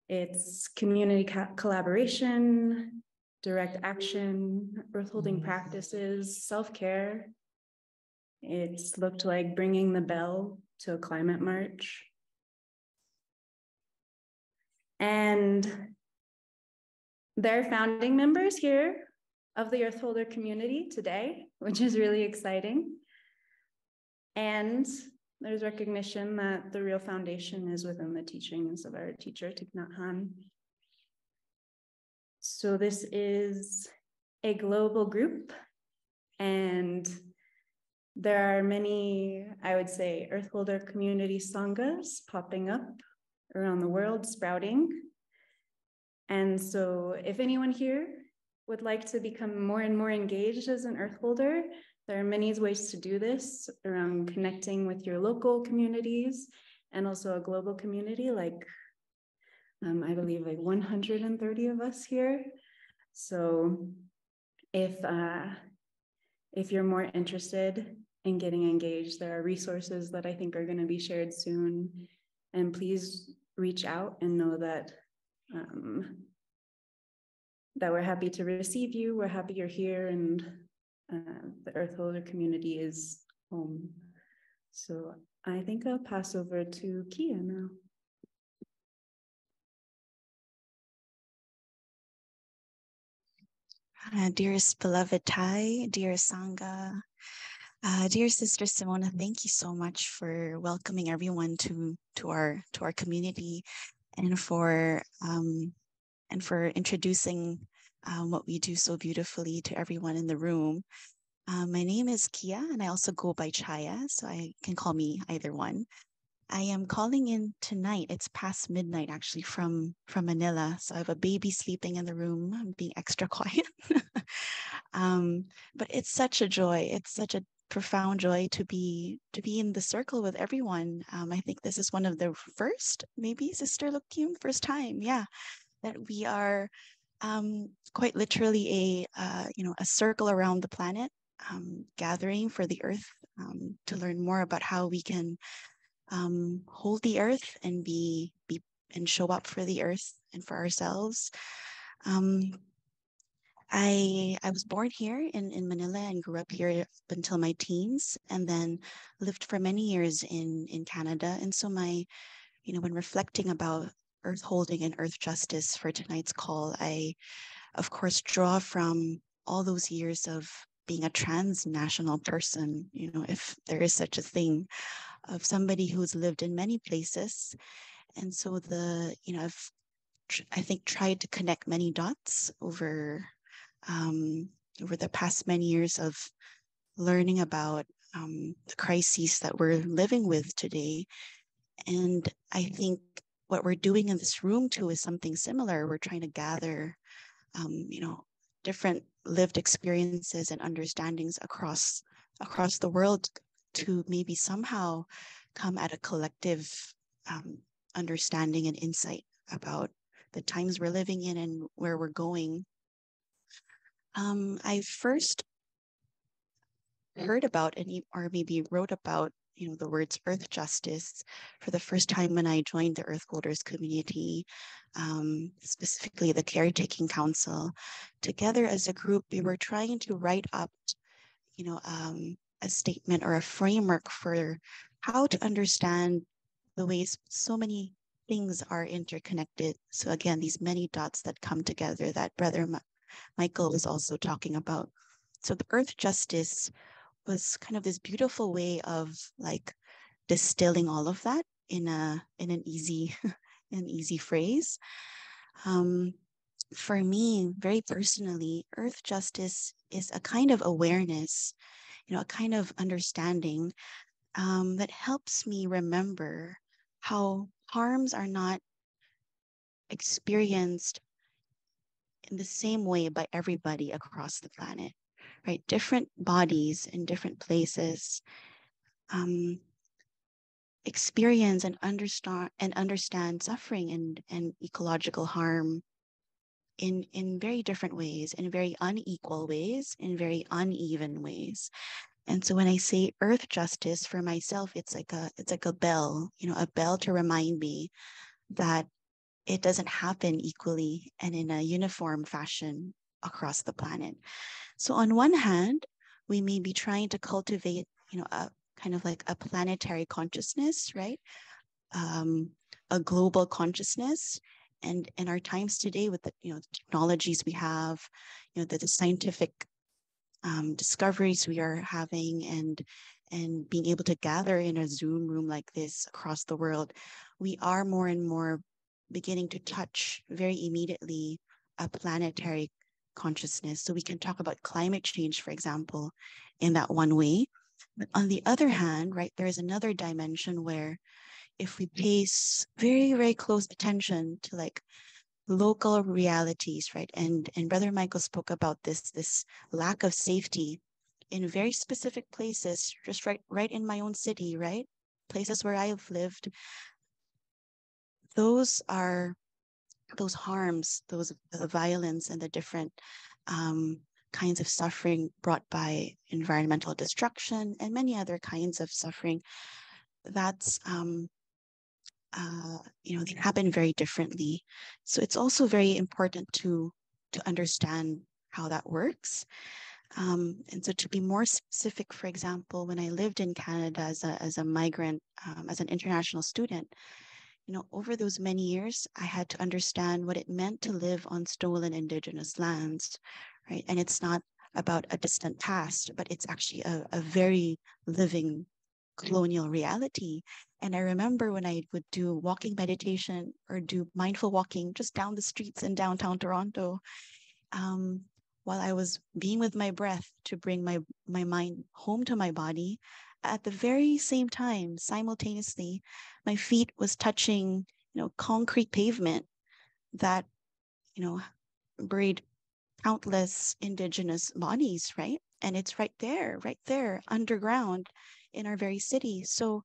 It's community collaboration, direct action, earth-holding practices, self-care. It's looked like bringing the bell to a climate march. And there are founding members here of the Earth Holder community today, which is really exciting. And there's recognition that the real foundation is within the teachings of our teacher, Thich Nhat Hanh. So this is a global group, and there are many, I would say, Earth Holder community sanghas popping up around the world, sprouting. And so if anyone here would like to become more and more engaged as an Earth Holder, there are many ways to do this around connecting with your local communities and also a global community, like I believe like 130 of us here. So if you're more interested in getting engaged, there are resources that I think are going to be shared soon. And please reach out and know that that we're happy to receive you. We're happy you're here, and the Earth Holder community is home. So I think I'll pass over to Kia now. Dearest beloved Thai, dear Sangha, dear Sister Simona, thank you so much for welcoming everyone to our community, and for introducing what we do so beautifully to everyone in the room. My name is Kia, and I also go by Chaya, so I can call me either one. I am calling in tonight. It's past midnight, actually, from Manila. So I have a baby sleeping in the room. I'm being extra quiet. But it's such a joy. It's such a profound joy to be in the circle with everyone. I think this is one of the first, maybe Sister Lukim, first time, yeah, that we are quite literally a circle around the planet, gathering for the earth, to learn more about how we can hold the earth and be and show up for the earth and for ourselves. I was born here in Manila and grew up here up until my teens, and then lived for many years in Canada. And so when reflecting about earth holding and earth justice for tonight's call, I of course draw from all those years of being a transnational person, if there is such a thing, of somebody who's lived in many places. And so I think tried to connect many dots over the past many years of learning about the crises that we're living with today. And I think what we're doing in this room too is something similar. We're trying to gather, different lived experiences and understandings across the world to maybe somehow come at a collective understanding and insight about the times we're living in and where we're going. I first heard about or maybe wrote about the words earth justice for the first time when I joined the Earth Holders community, specifically the Caretaking Council. Together as a group, we were trying to write up a statement or a framework for how to understand the ways so many things are interconnected. So again, these many dots that come together that Brother Michael was also talking about. So the earth justice was kind of this beautiful way of like distilling all of that in an easy phrase. For me, very personally, earth justice is a kind of awareness, a kind of understanding that helps me remember how harms are not experienced in the same way by everybody across the planet, right? Different bodies in different places experience and understand suffering and ecological harm in very different ways, in very unequal ways, in very uneven ways. And so when I say earth justice for myself, it's like a bell, a bell to remind me that it doesn't happen equally and in a uniform fashion across the planet. So on one hand, we may be trying to cultivate, a kind of like a planetary consciousness, right? A global consciousness. And in our times today with the, the technologies we have, the scientific discoveries we are having and being able to gather in a Zoom room like this across the world, we are more and more beginning to touch very immediately a planetary consciousness. So we can talk about climate change, for example, in that one way. But on the other hand, right, there is another dimension where if we pay very, very close attention to like local realities, right? And Brother Michael spoke about this lack of safety in very specific places, just right in my own city, right? Places where I've lived. Those harms, the violence and the different kinds of suffering brought by environmental destruction and many other kinds of suffering, that's they happen very differently. So it's also very important to understand how that works. And so to be more specific, for example, when I lived in Canada as a migrant, as an international student, over those many years, I had to understand what it meant to live on stolen Indigenous lands, right? And it's not about a distant past, but it's actually a very living colonial reality. And I remember when I would do walking meditation or do mindful walking just down the streets in downtown Toronto, while I was being with my breath to bring my mind home to my body, at the very same time, simultaneously, my feet was touching, concrete pavement that, buried countless indigenous bodies, right? And it's right there, underground in our very city. So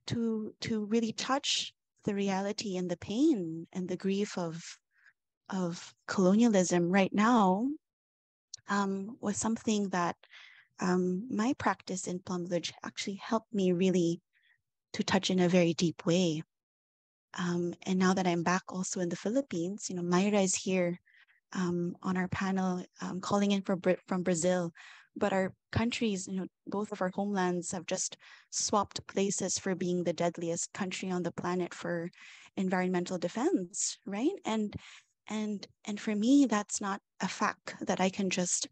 to really touch the reality and the pain and the grief of colonialism right now was something that my practice in Plum Village actually helped me really to touch in a very deep way. And now that I'm back also in the Philippines, Mayra is here on our panel, calling in from Brazil, but our countries, both of our homelands have just swapped places for being the deadliest country on the planet for environmental defense, right? And for me, that's not a fact that I can just,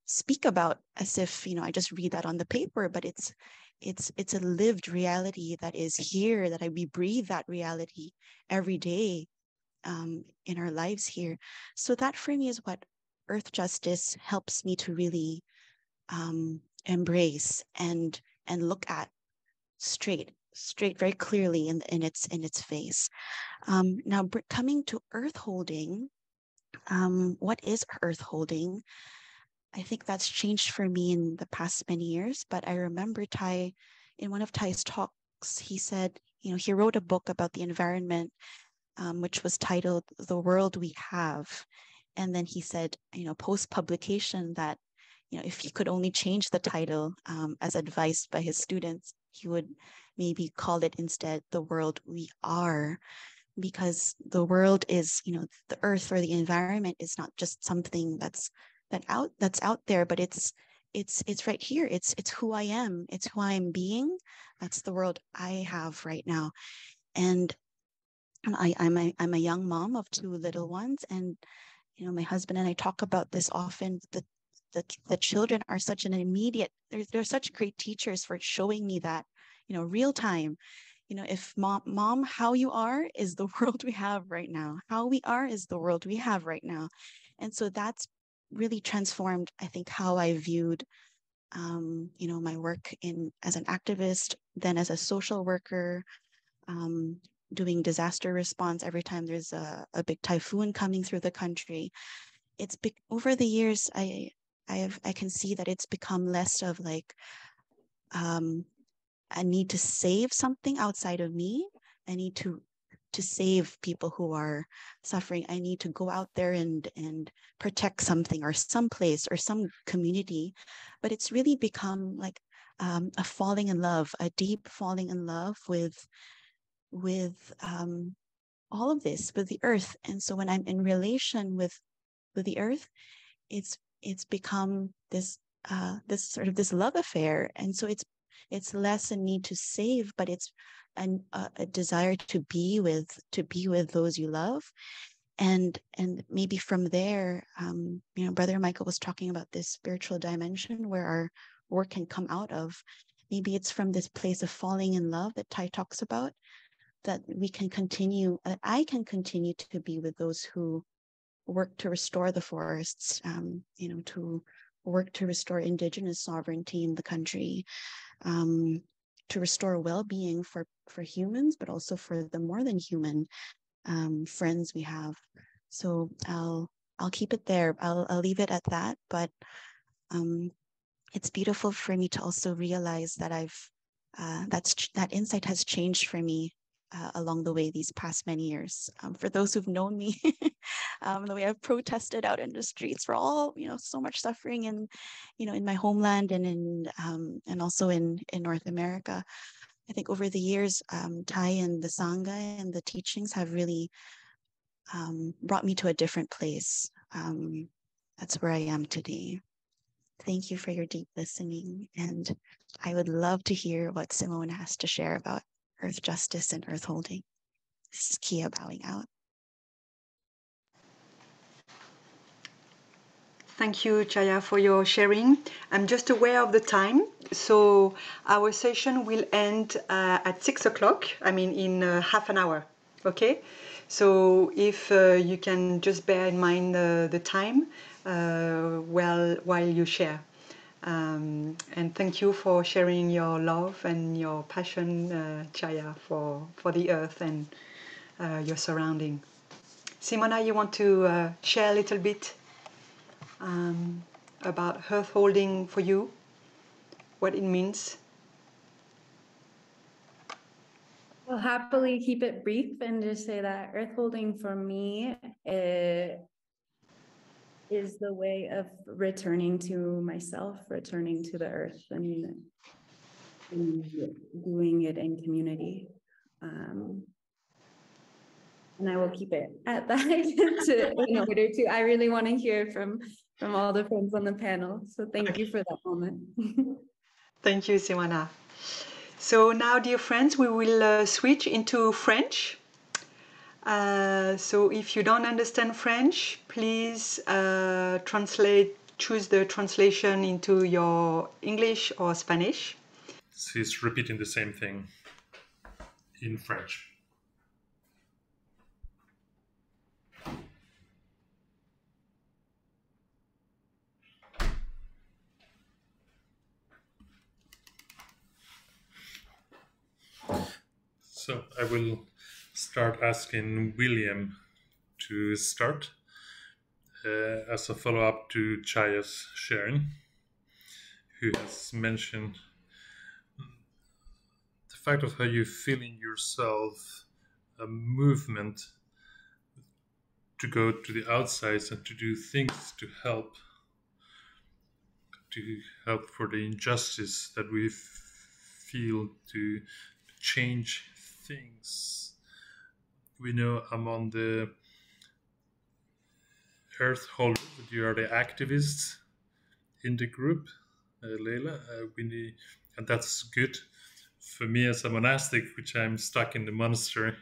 speak about as if, I just read that on the paper, but it's a lived reality that is here, that we breathe that reality every day in our lives here. So that for me is what earth justice helps me to really embrace and look at straight very clearly in its face. Now coming to earth holding, what is earth holding? I think that's changed for me in the past many years, but I remember in one of Ty's talks, he said, he wrote a book about the environment, which was titled The World We Have. And then he said, post-publication that, if he could only change the title as advised by his students, he would maybe call it instead The World We Are, because the world is, the earth or the environment is not just something that's out there, but it's right here. It's who I am. It's who I am being. That's the world I have right now. And I'm a young mom of 2 little ones, and my husband and I talk about this often. The children are such an immediate. They're such great teachers for showing me that, real time. If mom, how you are is the world we have right now. How we are is the world we have right now, and so that's really transformed, I think, how I viewed, my work as an activist, then as a social worker, doing disaster response every time there's a big typhoon coming through the country. Over the years, I can see that it's become less of like I need to save something outside of me. I need to save people who are suffering. I need to go out there and protect something or some place or some community. But it's really become like a falling in love, a deep falling in love with all of this, with the earth. And so when I'm in relation with the earth, it's become this sort of this love affair. And so it's less a need to save, but it's a desire to be with those you love. And maybe from there, Brother Michael was talking about this spiritual dimension where our work can come out of. Maybe it's from this place of falling in love that Ty talks about, that I can continue to be with those who work to restore the forests, to work to restore indigenous sovereignty in the country, to restore well-being for humans, but also for the more than human friends we have. So I'll keep it there. I'll leave it at that. But it's beautiful for me to also realize that that insight has changed for me along the way these past many years. For those who've known me, the way I've protested out in the streets for all, so much suffering in my homeland and also in North America. I think over the years, Thai and the Sangha and the teachings have really brought me to a different place. That's where I am today. Thank you for your deep listening. And I would love to hear what Simone has to share about earth justice and earth holding. This is Kia bowing out. Thank you, Chaya, for your sharing. I'm just aware of the time. So our session will end at 6 o'clock, in half an hour. Okay, so if you can just bear in mind the time while you share. And thank you for sharing your love and your passion, Chaya, for the earth and your surrounding. Simona, you want to share a little bit about earth holding for you, what it means? I'll happily keep it brief and just say that earth holding for me is the way of returning to myself, returning to the earth, and doing it in community. And I will keep it at that in order to, I really want to hear from all the friends on the panel. So thank you for that moment. Thank you, Simona. So now, dear friends, we will switch into French. So if you don't understand French, please choose the translation into your English or Spanish. She's repeating the same thing in French. So I will start asking William to start as a follow-up to Chaya's sharing, who has mentioned the fact of how you feel in yourself a movement to go to the outsides and to do things to help for the injustice that we feel, to change things. We know among the earth holders that you are the activists in the group, Leila. And that's good. For me as a monastic, which I'm stuck in the monastery,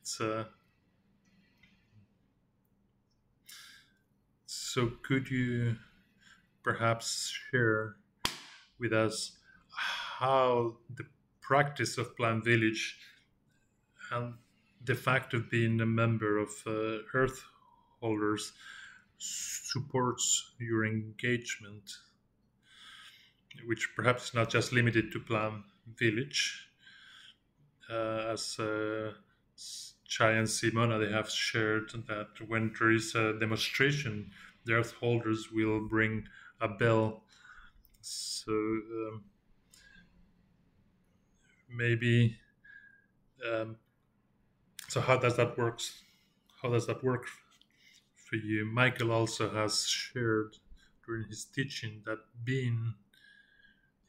it's so could you perhaps share with us how the practice of Plant Village and the fact of being a member of Earth Holders supports your engagement, which perhaps is not just limited to Plant Village, as Chai and Simona, they have shared that when there is a demonstration, the Earth Holders will bring a bell. So maybe, so how does that work? How does that work for you? Michael also has shared during his teaching that being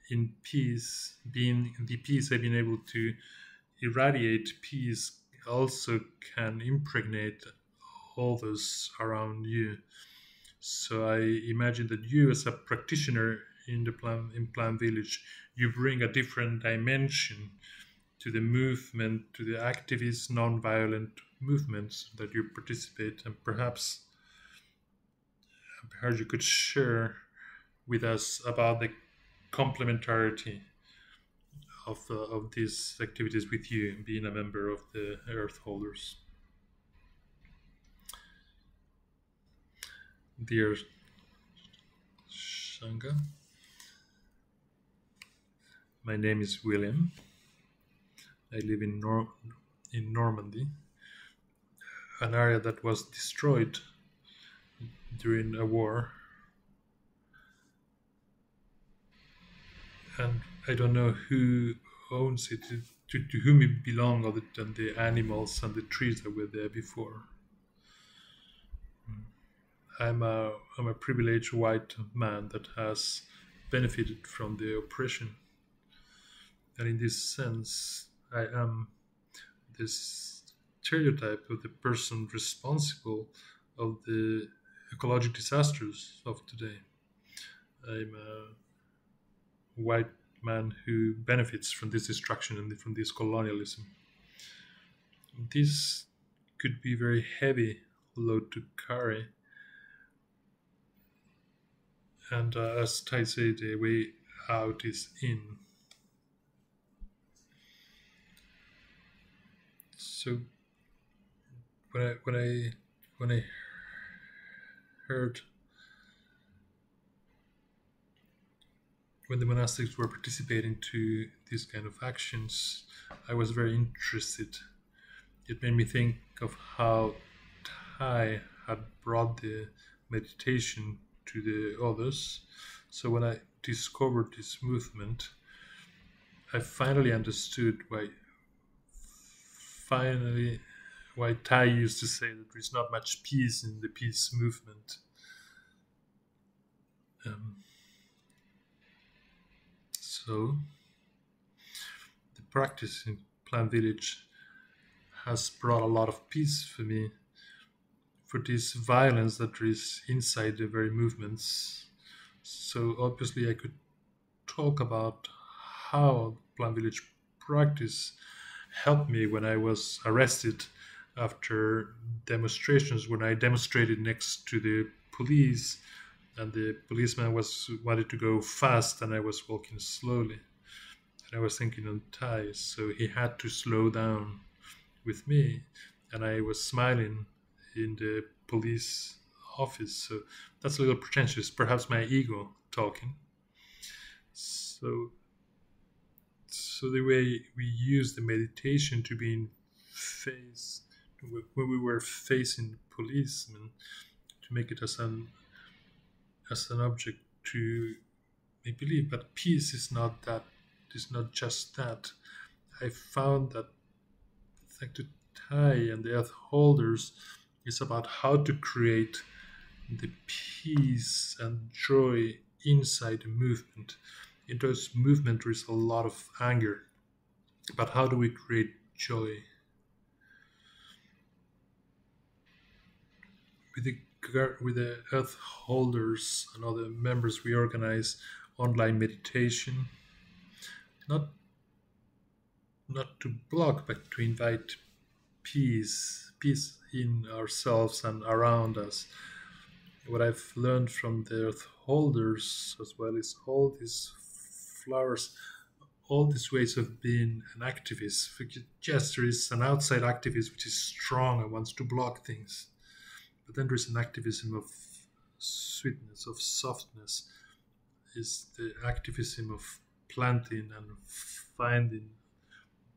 in peace, being in the peace, I've been able to irradiate peace also can impregnate others around you. So I imagine that you, as a practitioner in Plant Village, you bring a different dimension to the movement, to the activist, non-violent movements that you participate, and perhaps you could share with us about the complementarity of these activities with you, being a member of the Earth Holders. Dear Shanga, my name is William. I live in Normandy, an area that was destroyed during a war. And I don't know who owns it, to whom it belongs, other than the animals and the trees that were there before. I'm a privileged white man that has benefited from the oppression. And in this sense, I am this stereotype of the person responsible of the ecological disasters of today. I'm a white man who benefits from this destruction and from this colonialism. This could be a very heavy load to carry. And as Tai say, the way out is in. So when I heard when the monastics were participating to these kind of actions, I was very interested. It made me think of how Thai had brought the meditation to the others. So when I discovered this movement, I finally understood why Thai used to say that there is not much peace in the peace movement. So the practice in Plant Village has brought a lot of peace for me, for this violence that there is inside the very movements. So obviously I could talk about how Plant Village practice helped me when I was arrested after demonstrations, when I demonstrated next to the police and the policeman wanted to go fast and I was walking slowly. And I was thinking on Thai, so he had to slow down with me, and I was smiling in the police office. So that's a little pretentious, perhaps my ego talking. So the way we use the meditation to be in face, when we were facing policemen, to make it as an object to make believe. But peace is not that. It's not just that. I found that thanks to Thai and the earth holders, it's about how to create the peace and joy inside the movement. In those movements, there is a lot of anger. But how do we create joy? With the earth holders and other members, we organize online meditation, not to block, but to invite peace in ourselves and around us. What I've learned from the earth holders as well is all these flowers, all these ways of being an activist. Yes, there is an outside activist which is strong and wants to block things. But then there's an activism of sweetness, of softness. Is the activism of planting and finding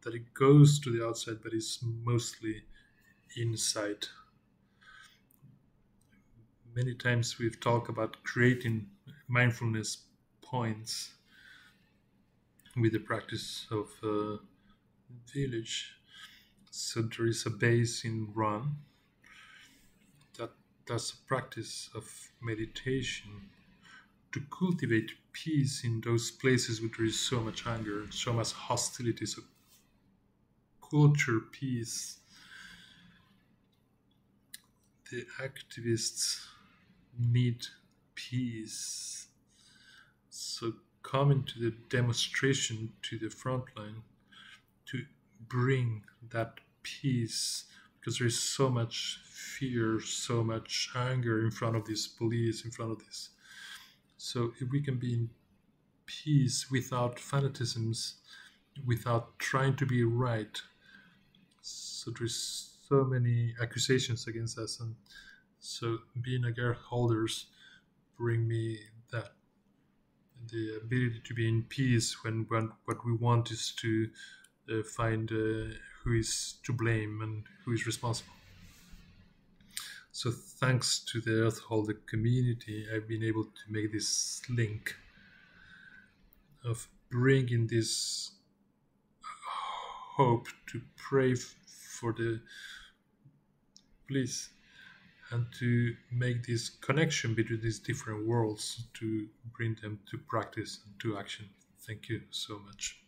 that it goes to the outside, but it's mostly inside. Many times we've talked about creating mindfulness points with the practice of village. So there is a base in Ran that's a practice of meditation to cultivate peace in those places where there is so much anger, so much hostility, so culture peace. The activists need peace. So coming to the demonstration, to the front line, to bring that peace, because there is so much fear, so much anger in front of this police, in front of this. So if we can be in peace without fanaticisms, without trying to be right. So there's so many accusations against us, and so being a guard holders bring me that, the ability to be in peace when what we want is to find who is to blame and who is responsible. So thanks to the Earth Holder community, I've been able to make this link of bringing this hope to pray for the police and to make this connection between these different worlds, to bring them to practice and to action. Thank you so much.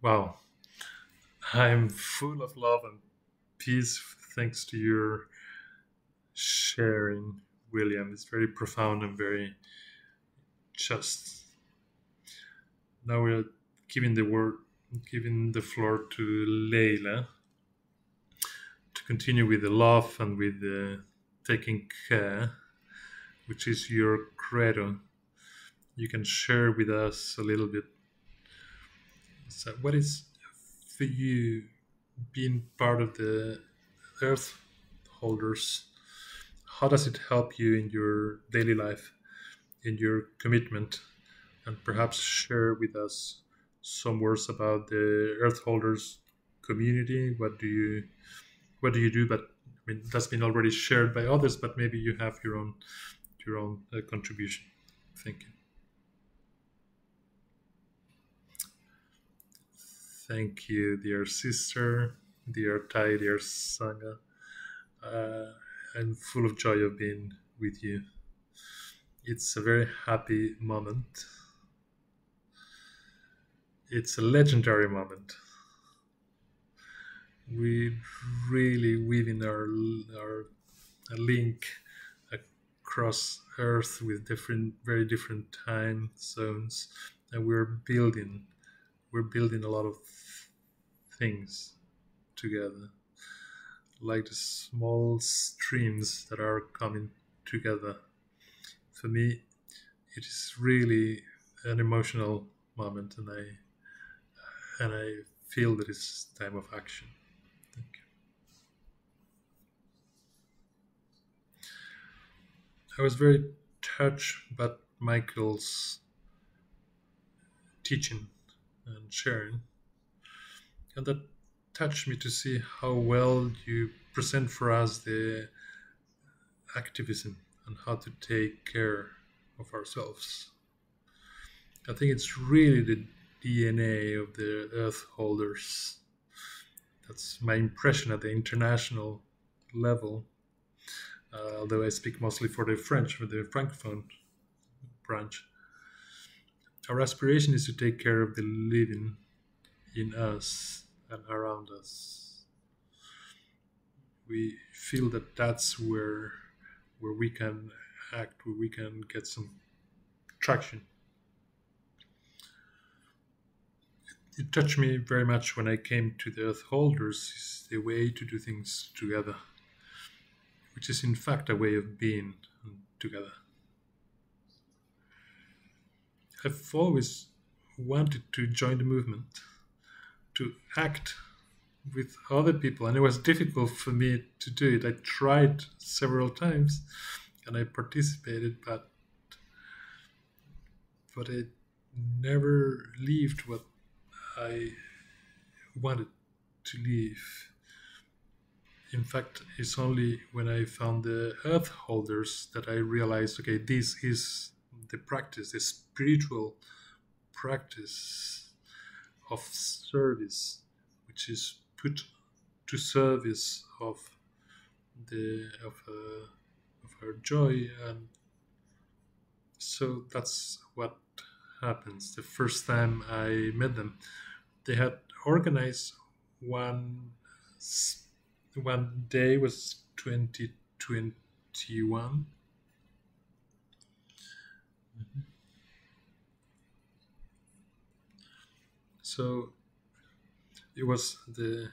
Wow. I'm full of love and peace thanks to your sharing, William. It's very profound and very just. Now we're giving the floor to Leila to continue with the love and with the taking care, which is your credo. You can share with us a little bit. So what is for you, being part of the Earth holders, how does it help you in your daily life, in your commitment? And perhaps share with us some words about the Earth holders community. What do you do? But I mean, that's been already shared by others, but maybe you have your own contribution. Thank you. Thank you, dear sister, dear Tai, dear Sangha. I'm full of joy of being with you. It's a very happy moment. It's a legendary moment. We really weaving our link across Earth with very different time zones, and we're building a lot of things together, like the small streams that are coming together. For me, it is really an emotional moment, and I feel that it's time of action. Thank you. I was very touched by Michael's teaching and sharing, and that touched me to see how well you present for us the activism and how to take care of ourselves. I think it's really the DNA of the Earth holders. That's my impression at the international level, although I speak mostly for the Francophone branch. Our aspiration is to take care of the living in us and around us. We feel that that's where we can act, where we can get some traction. It touched me very much when I came to the Earth holders, is the way to do things together, which is in fact a way of being together. I've always wanted to join the movement, to act with other people, and it was difficult for me to do it. I tried several times and I participated, but it never lived what I wanted to live. In fact, it's only when I found the Earth holders that I realized, okay, this is the practice, the spiritual practice of service, which is put to service of our joy. And so that's what happens. The first time I met them, they had organized one day, was 2021. So it was the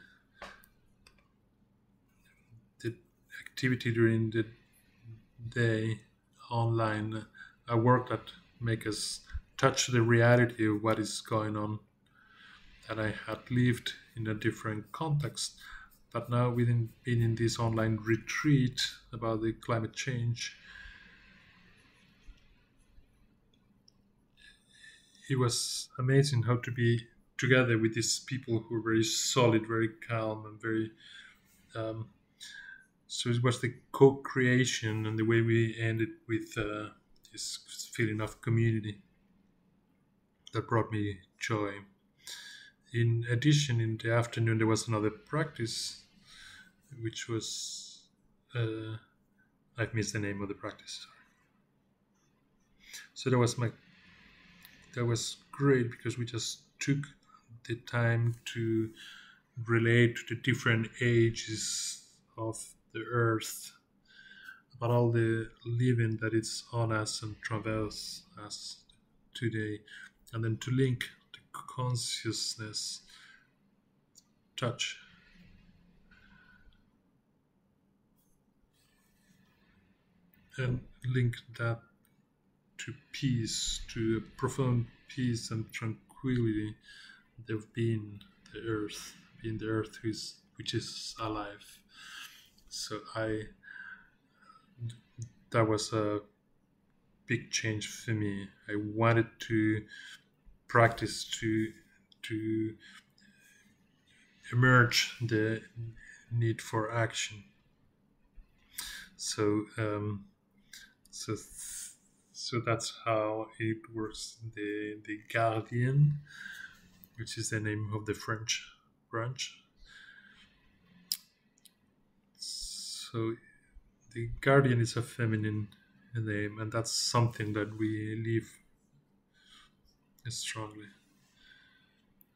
activity during the day online, a work that make us touch the reality of what is going on. And I had lived in a different context, but now being in this online retreat about the climate change, it was amazing how to be together with these people who were very solid, very calm, and very so it was the co-creation and the way we ended with this feeling of community that brought me joy. In addition, in the afternoon, there was another practice, which was, I've missed the name of the practice. So that was great, because we just took the time to relate to the different ages of the earth, about all the living that is on us and traverse us today, and then to link the consciousness, touch, and link that to peace, to a profound peace and tranquility, the being the earth, being the earth which is alive. So that was a big change for me. I wanted to practice to emerge the need for action. So so that's how it works. The Gardien, which is the name of the French branch. So the Guardian is a feminine name, and that's something that we live strongly.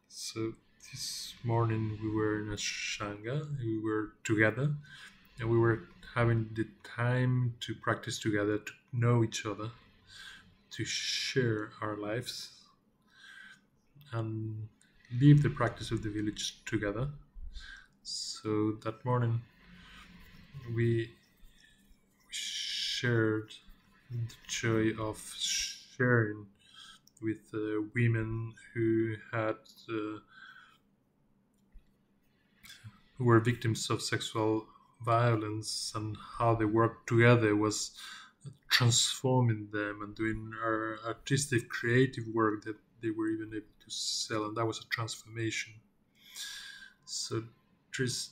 So this morning we were in a Shanga, we were together, and we were having the time to practice together, to know each other, to share our lives, and live the practice of the village together. So that morning we shared the joy of sharing with women who were victims of sexual violence, and how they worked together was transforming them and doing artistic, creative work that they were even able to sell, and that was a transformation. So there's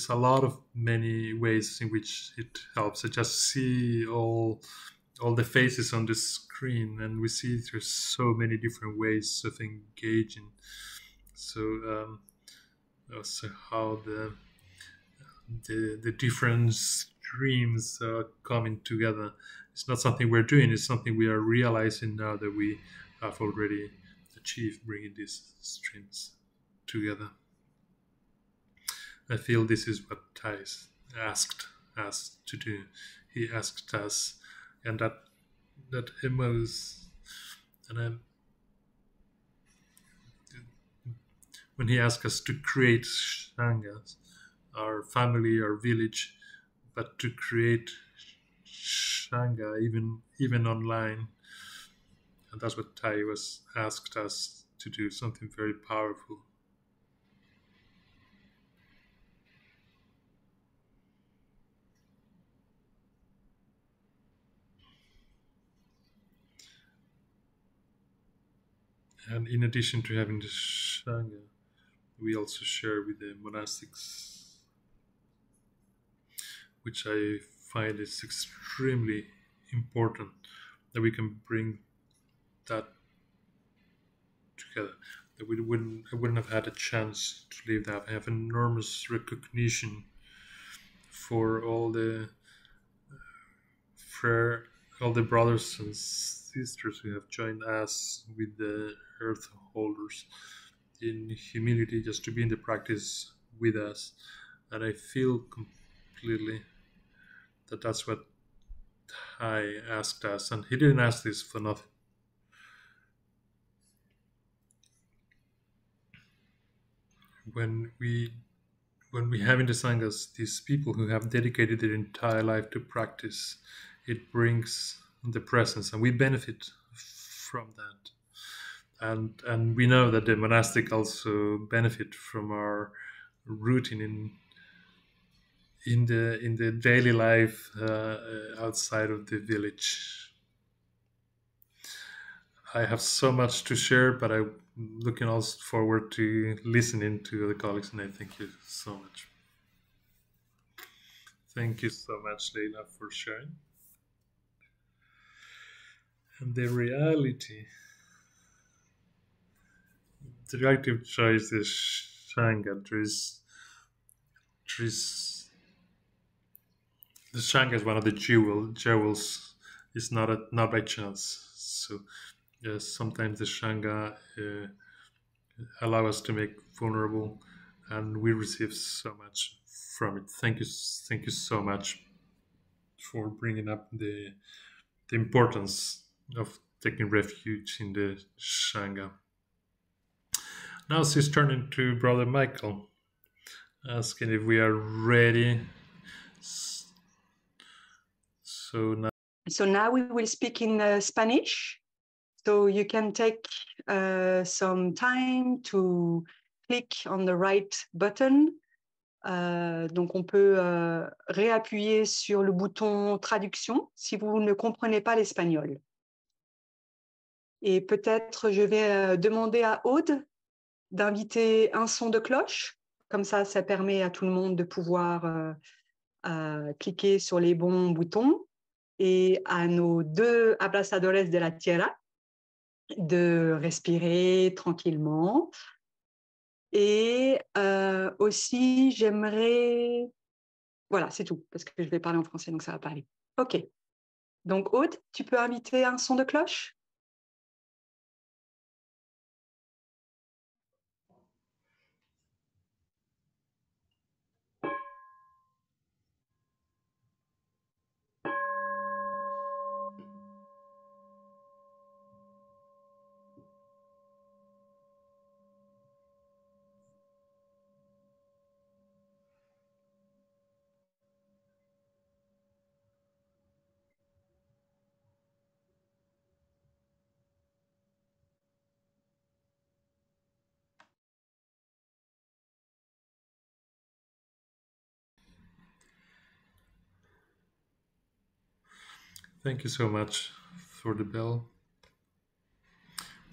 a lot of many ways in which it helps. I just see all the faces on the screen, and we see there's so many different ways of engaging. So also how the different streams are coming together. It's not something we're doing, it's something we are realizing now that we have already achieved, bringing these streams together. I feel this is what Thais asked us to do. He asked us, and that emotes, and when he asked us to create Shangas, our family, our village, but to create Shanga even online, and that's what Thai was asked us to do, something very powerful. And in addition to having the Shanga, we also share with the monastics, which I find is extremely important, that we can bring that together. That I wouldn't have had a chance to live that. I have enormous recognition for all the brothers and sisters who have joined us with the earth holders in humility, just to be in the practice with us. And I feel completely that that's what Thai asked us, and he didn't ask this for nothing. When we have in the Sanghas these people who have dedicated their entire life to practice, it brings the presence, and we benefit from that. And we know that the monastic also benefit from our routine in the daily life outside of the village. I have so much to share, but I'm looking also forward to listening to the colleagues, and I thank you so much. Thank you so much, Leila, for sharing. And the reality of choice is Shanga. The Shanga is one of the jewels. It's not by chance. So yes, sometimes the Shanga allow us to make vulnerable, and we receive so much from it. Thank you so much for bringing up the importance of taking refuge in the Shanga. Now she's turning to Brother Michael, asking if we are ready. So now we will speak in Spanish. So you can take some time to click on the right button. Donc, on peut réappuyer sur le bouton traduction si vous ne comprenez pas l'espagnol. Et peut-être je vais demander à Aude d'inviter un son de cloche. Comme ça permet à tout le monde de pouvoir cliquer sur les bons boutons. Et à nos 2 Abrazadores de la Tierra de respirer tranquillement. Et aussi, j'aimerais... Voilà, c'est tout, parce que je vais parler en français, donc ça va pas aller. OK. Donc, Aude, tu peux inviter un son de cloche? Thank you so much for the bell.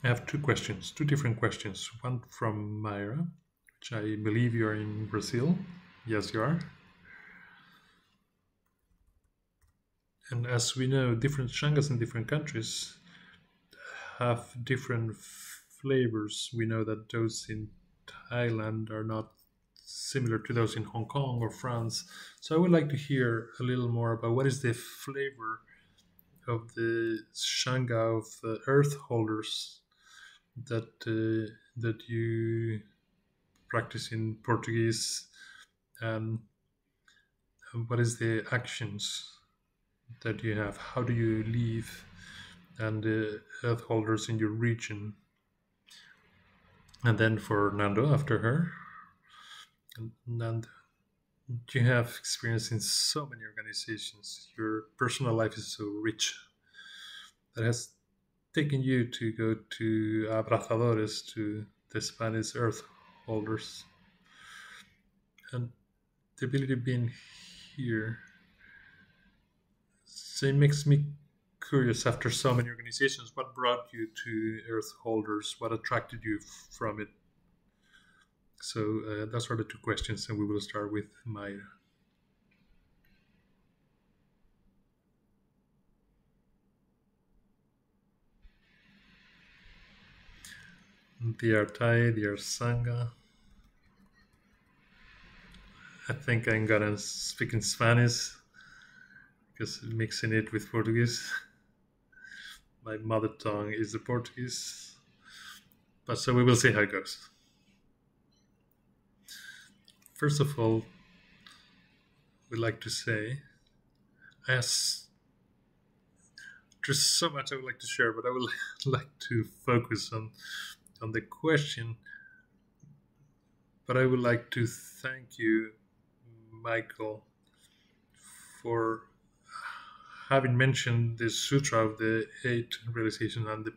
I have 2 questions, 2 different questions. One from Myra, which I believe you are in Brazil. Yes, you are. And as we know, different shangas in different countries have different flavors. We know that those in Thailand are not similar to those in Hong Kong or France. So I would like to hear a little more about what is the flavor of the Shanga of earth holders that you practice in Portuguese, and what is the actions that you have? How do you live and the earth holders in your region? And then for Nando after her. And Nando, you have experience in so many organizations. Your personal life is so rich. That has taken you to go to Abrazadores, to the Spanish earth holders. And the ability of being here. So it makes me curious, after so many organizations, what brought you to earth holders? What attracted you from it? So those are the 2 questions, and we will start with Maya. Dear Thai, dear Sangha. I think I'm gonna speak in Spanish because mixing it with Portuguese. My mother tongue is the Portuguese, but so we will see how it goes. First of all, we'd like to say, there's so much I would like to share, but I would like to focus on the question. But I would like to thank you, Michael, for having mentioned the Sutra of the 8 realizations and the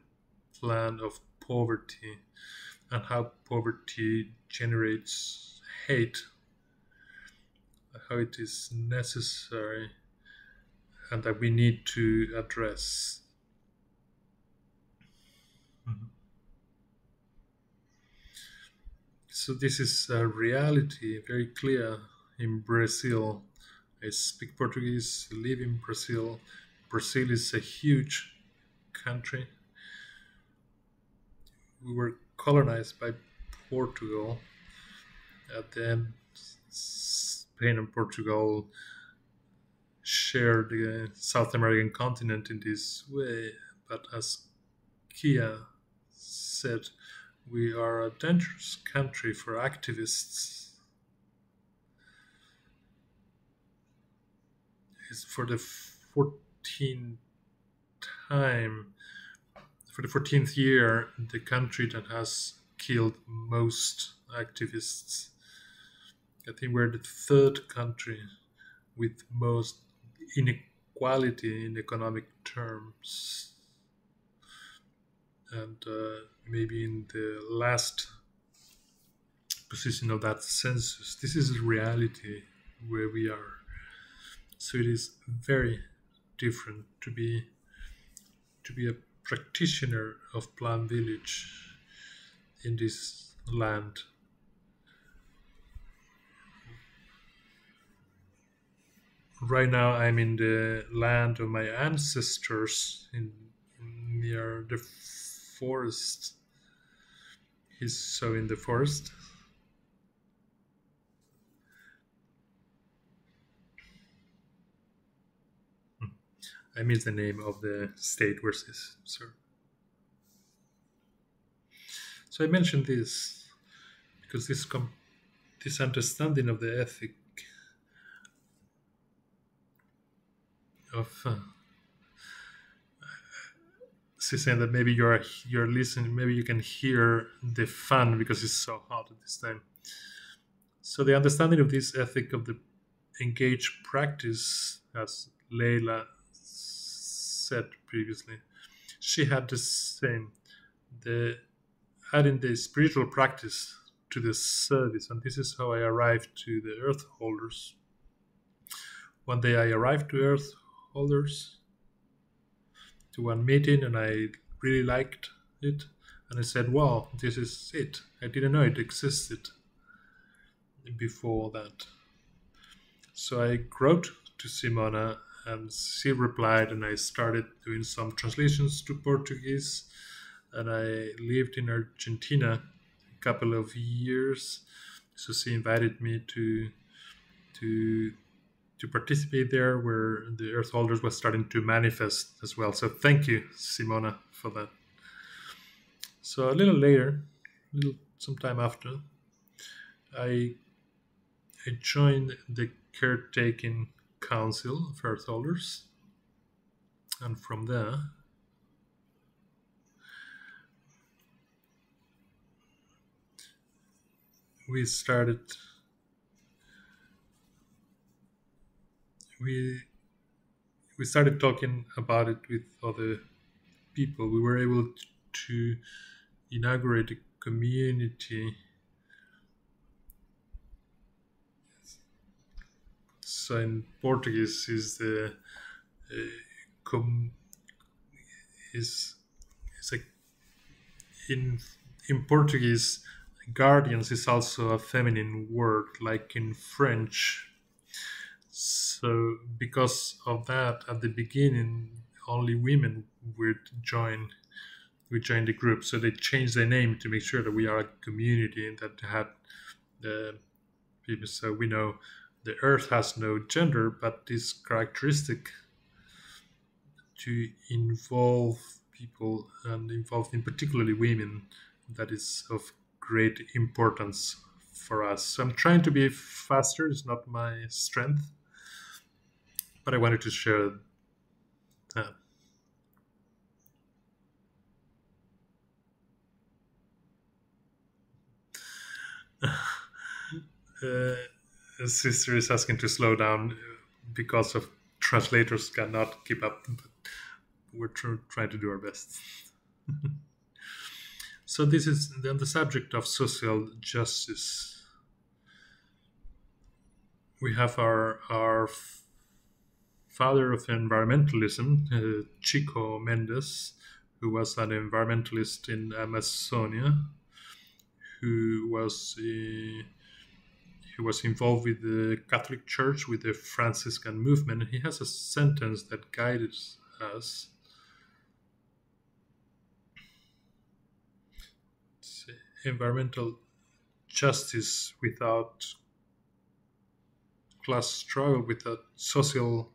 plan of poverty, and how poverty generates hate, how it is necessary, and that we need to address. So this is a reality, very clear in Brazil. I speak Portuguese, live in Brazil. Brazil is a huge country. We were colonized by Portugal. At the end, Spain and Portugal shared the South American continent in this way. But as Kia said, we are a dangerous country for activists. It's for the 14th time, for the 14th year, the country that has killed most activists. I think we're the 3rd country with most inequality in economic terms. And maybe in the last position of that census. This is reality where we are. So it is very different to be a practitioner of Plant Village in this land. Right now I'm in the land of my ancestors near the forest. He's so in the forest. I missed the name of the state where this, sir. So I mentioned this because this understanding of the ethic of she's saying that maybe you're listening, maybe you can hear the fan because it's so hot at this time. So the understanding of this ethic of the engaged practice, as Leila said previously, she had the same, adding the spiritual practice to the service, and this is how I arrived to the earth holders. One day I arrived to earth holders to one meeting, and I really liked it, and I said, wow, this is it. I didn't know it existed before that. So I wrote to Simona, and she replied, and I started doing some translations to Portuguese, and I lived in Argentina a couple of years. So she invited me to participate there, where the earth holders was starting to manifest as well. So thank you, Simona, for that. So a little later, some time after, I joined the caretaking council of earth holders, and from there we started talking about it with other people. We were able to inaugurate a community. So in Portuguese is the in Portuguese, guardians is also a feminine word, like in French. So because of that, at the beginning, only women would join the group. So they changed their name to make sure that we are a community that had the people. So we know the earth has no gender, but this characteristic to involve people, and involve in particularly women, that is of great importance for us. So I'm trying to be faster. It's not my strength, but I wanted to share that. Sister is asking to slow down because of translators cannot keep up, but we're trying to do our best. So this is then the subject of social justice. We have our father of environmentalism, Chico Mendes, who was an environmentalist in Amazonia, who was involved with the Catholic Church, with the Franciscan movement. He has a sentence that guided us. Environmental justice without class struggle, without social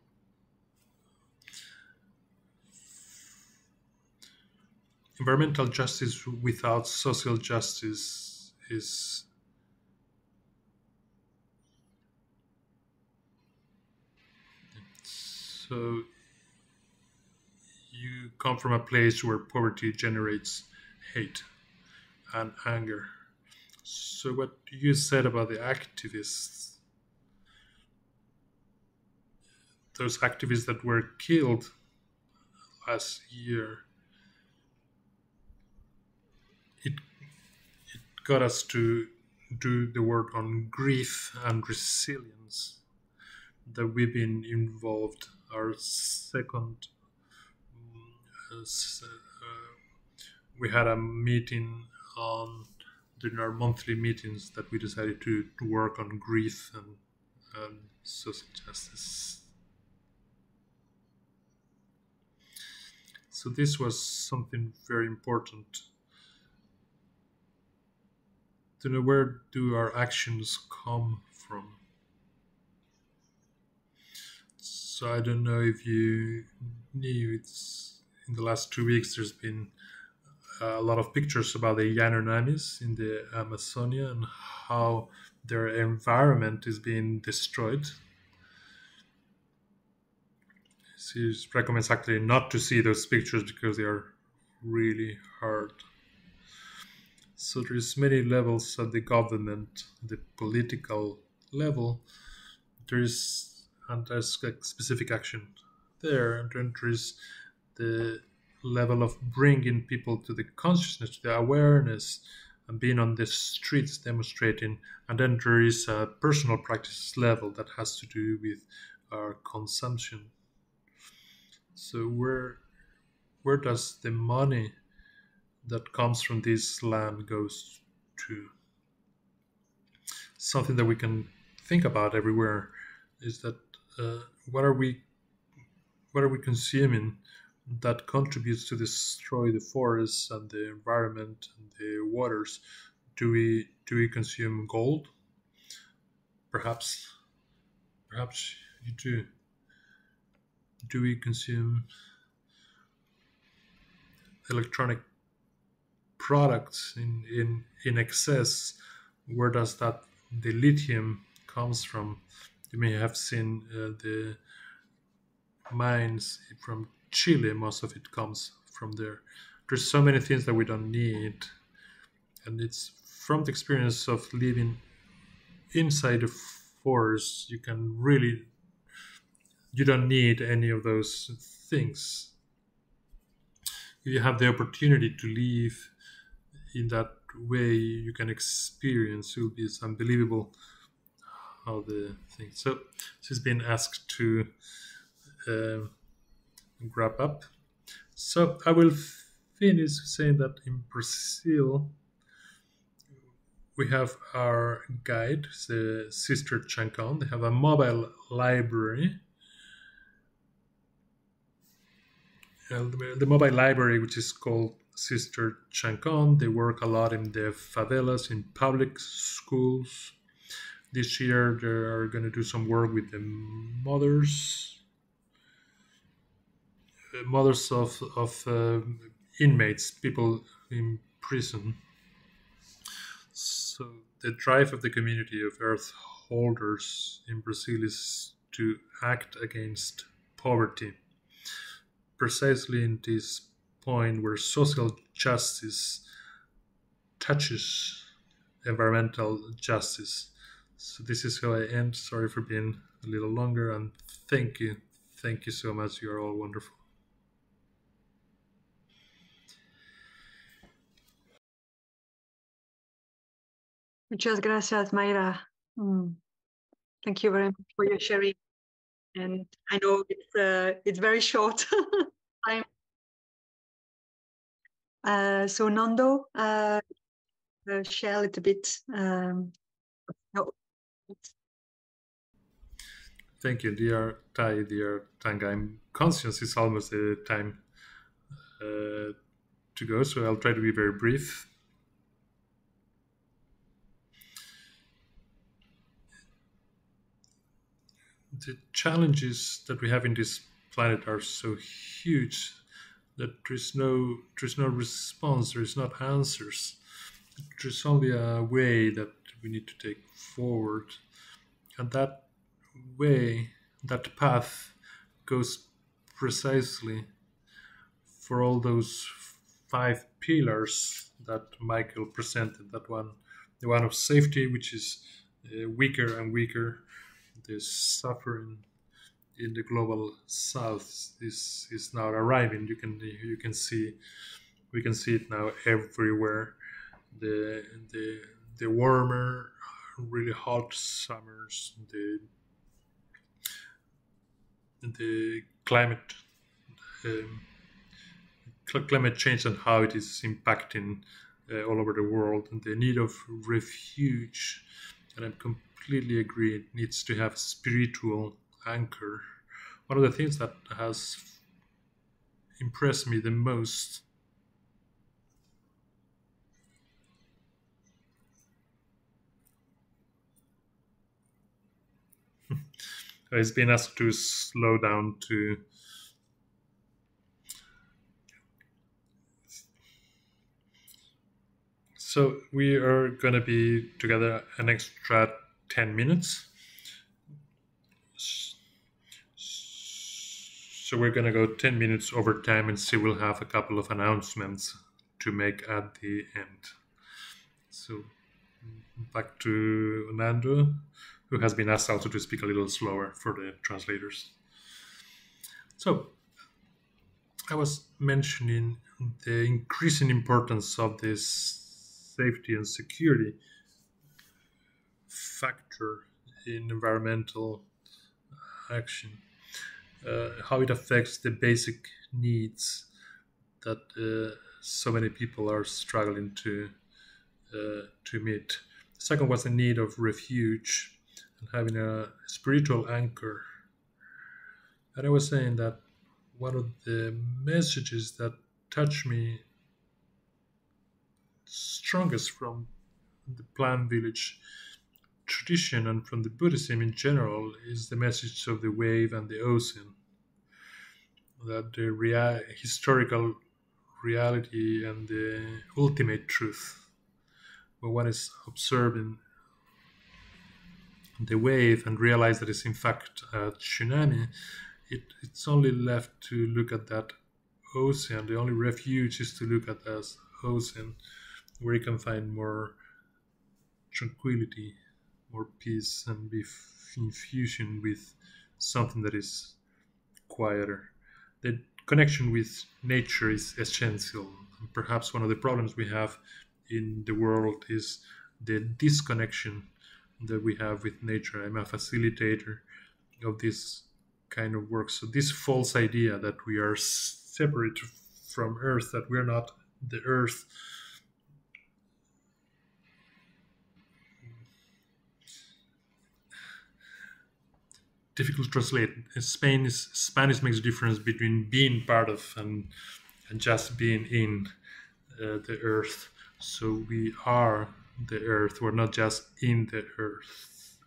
environmental justice without social justice is so you come from a place where poverty generates hate and anger. So what you said about the activists, those activists that were killed last year, it got us to do the work on grief and resilience that we've been involved. Our second, we had a meeting during our monthly meetings that we decided to work on grief and social justice. So this was something very important to know, where do our actions come from. So I don't know if you knew, it's in the last 2 weeks there's been a lot of pictures about the Yanomamis in the Amazonia and how their environment is being destroyed. She recommends actually not to see those pictures because they are really hard. So there's many levels at the government, the political level. There's specific action there, and then there's the level of bringing people to the consciousness, to the awareness, and being on the streets demonstrating. And then there is a personal practice level that has to do with our consumption. So where does the money that comes from this land goes to? Something that we can think about everywhere is that what are we consuming that contributes to destroy the forests and the environment and the waters? Do we consume gold? Perhaps you do. Do we consume electronic products in excess? Where does the lithium comes from? You may have seen the mines from Chile. Most of it comes from there. There's so many things that we don't need, and it's from the experience of living inside the forest. You don't need any of those things. If you have the opportunity to live in that way, you can experience. It will be unbelievable how the thing. So she's been asked to wrap up. So I will finish saying that in Brazil we have our guide, the Sister Chancon. They have a mobile library. The mobile library, which is called Sister Chancon, they work a lot in the favelas, in public schools. This year they are going to do some work with the mothers of inmates, people in prison. So the drive of the community of earth holders in Brazil is to act against poverty, precisely in this point where social justice touches environmental justice. So this is how I end. Sorry for being a little longer, and thank you so much. You are all wonderful. Muchas gracias, Mayra. Thank you very much for your sharing. And I know it's very short time. So Nando, share a little bit. No. Thank you, dear Tai, dear Tanga. I'm conscious it's almost the time to go, so I'll try to be very brief. The challenges that we have in this planet are so huge that there's no response, there's not answers. There's only a way that we need to take forward, and that way, that path, goes precisely for all those 5 pillars that Michael presented. That one, the one of safety, which is weaker and weaker. The suffering in the global south is now arriving. We can see it now everywhere. The the warmer, really hot summers, the climate climate change and how it is impacting all over the world, and the need of refuge. And I completely agree. It needs to have spiritual anchor. One of the things that has impressed me the most is being asked to slow down to so we are going to be together an extra 10 minutes. So we're going to go 10 minutes over time, and still we'll have a couple of announcements to make at the end. So back to Nando, who has been asked also to speak a little slower for the translators. So I was mentioning the increasing importance of this safety and security factor in environmental action. How it affects the basic needs that so many people are struggling to meet. The second was the need of refuge and having a spiritual anchor. And I was saying that one of the messages that touched me strongest from the plant village tradition and from the Buddhism in general is the message of the wave and the ocean. That the historical reality and the ultimate truth, when one is observing the wave and realize that it's in fact a tsunami, it's only left to look at that ocean. The only refuge is to look at that ocean, where you can find more tranquility, more peace, and be in fusion with something that is quieter. The connection with nature is essential. And perhaps one of the problems we have in the world is the disconnection that we have with nature. I'm a facilitator of this kind of work. So this false idea that we are separate from Earth, that we're not the Earth, difficult to translate. Spanish makes a difference between being part of and just being in the earth. So we are the earth. We're not just in the earth.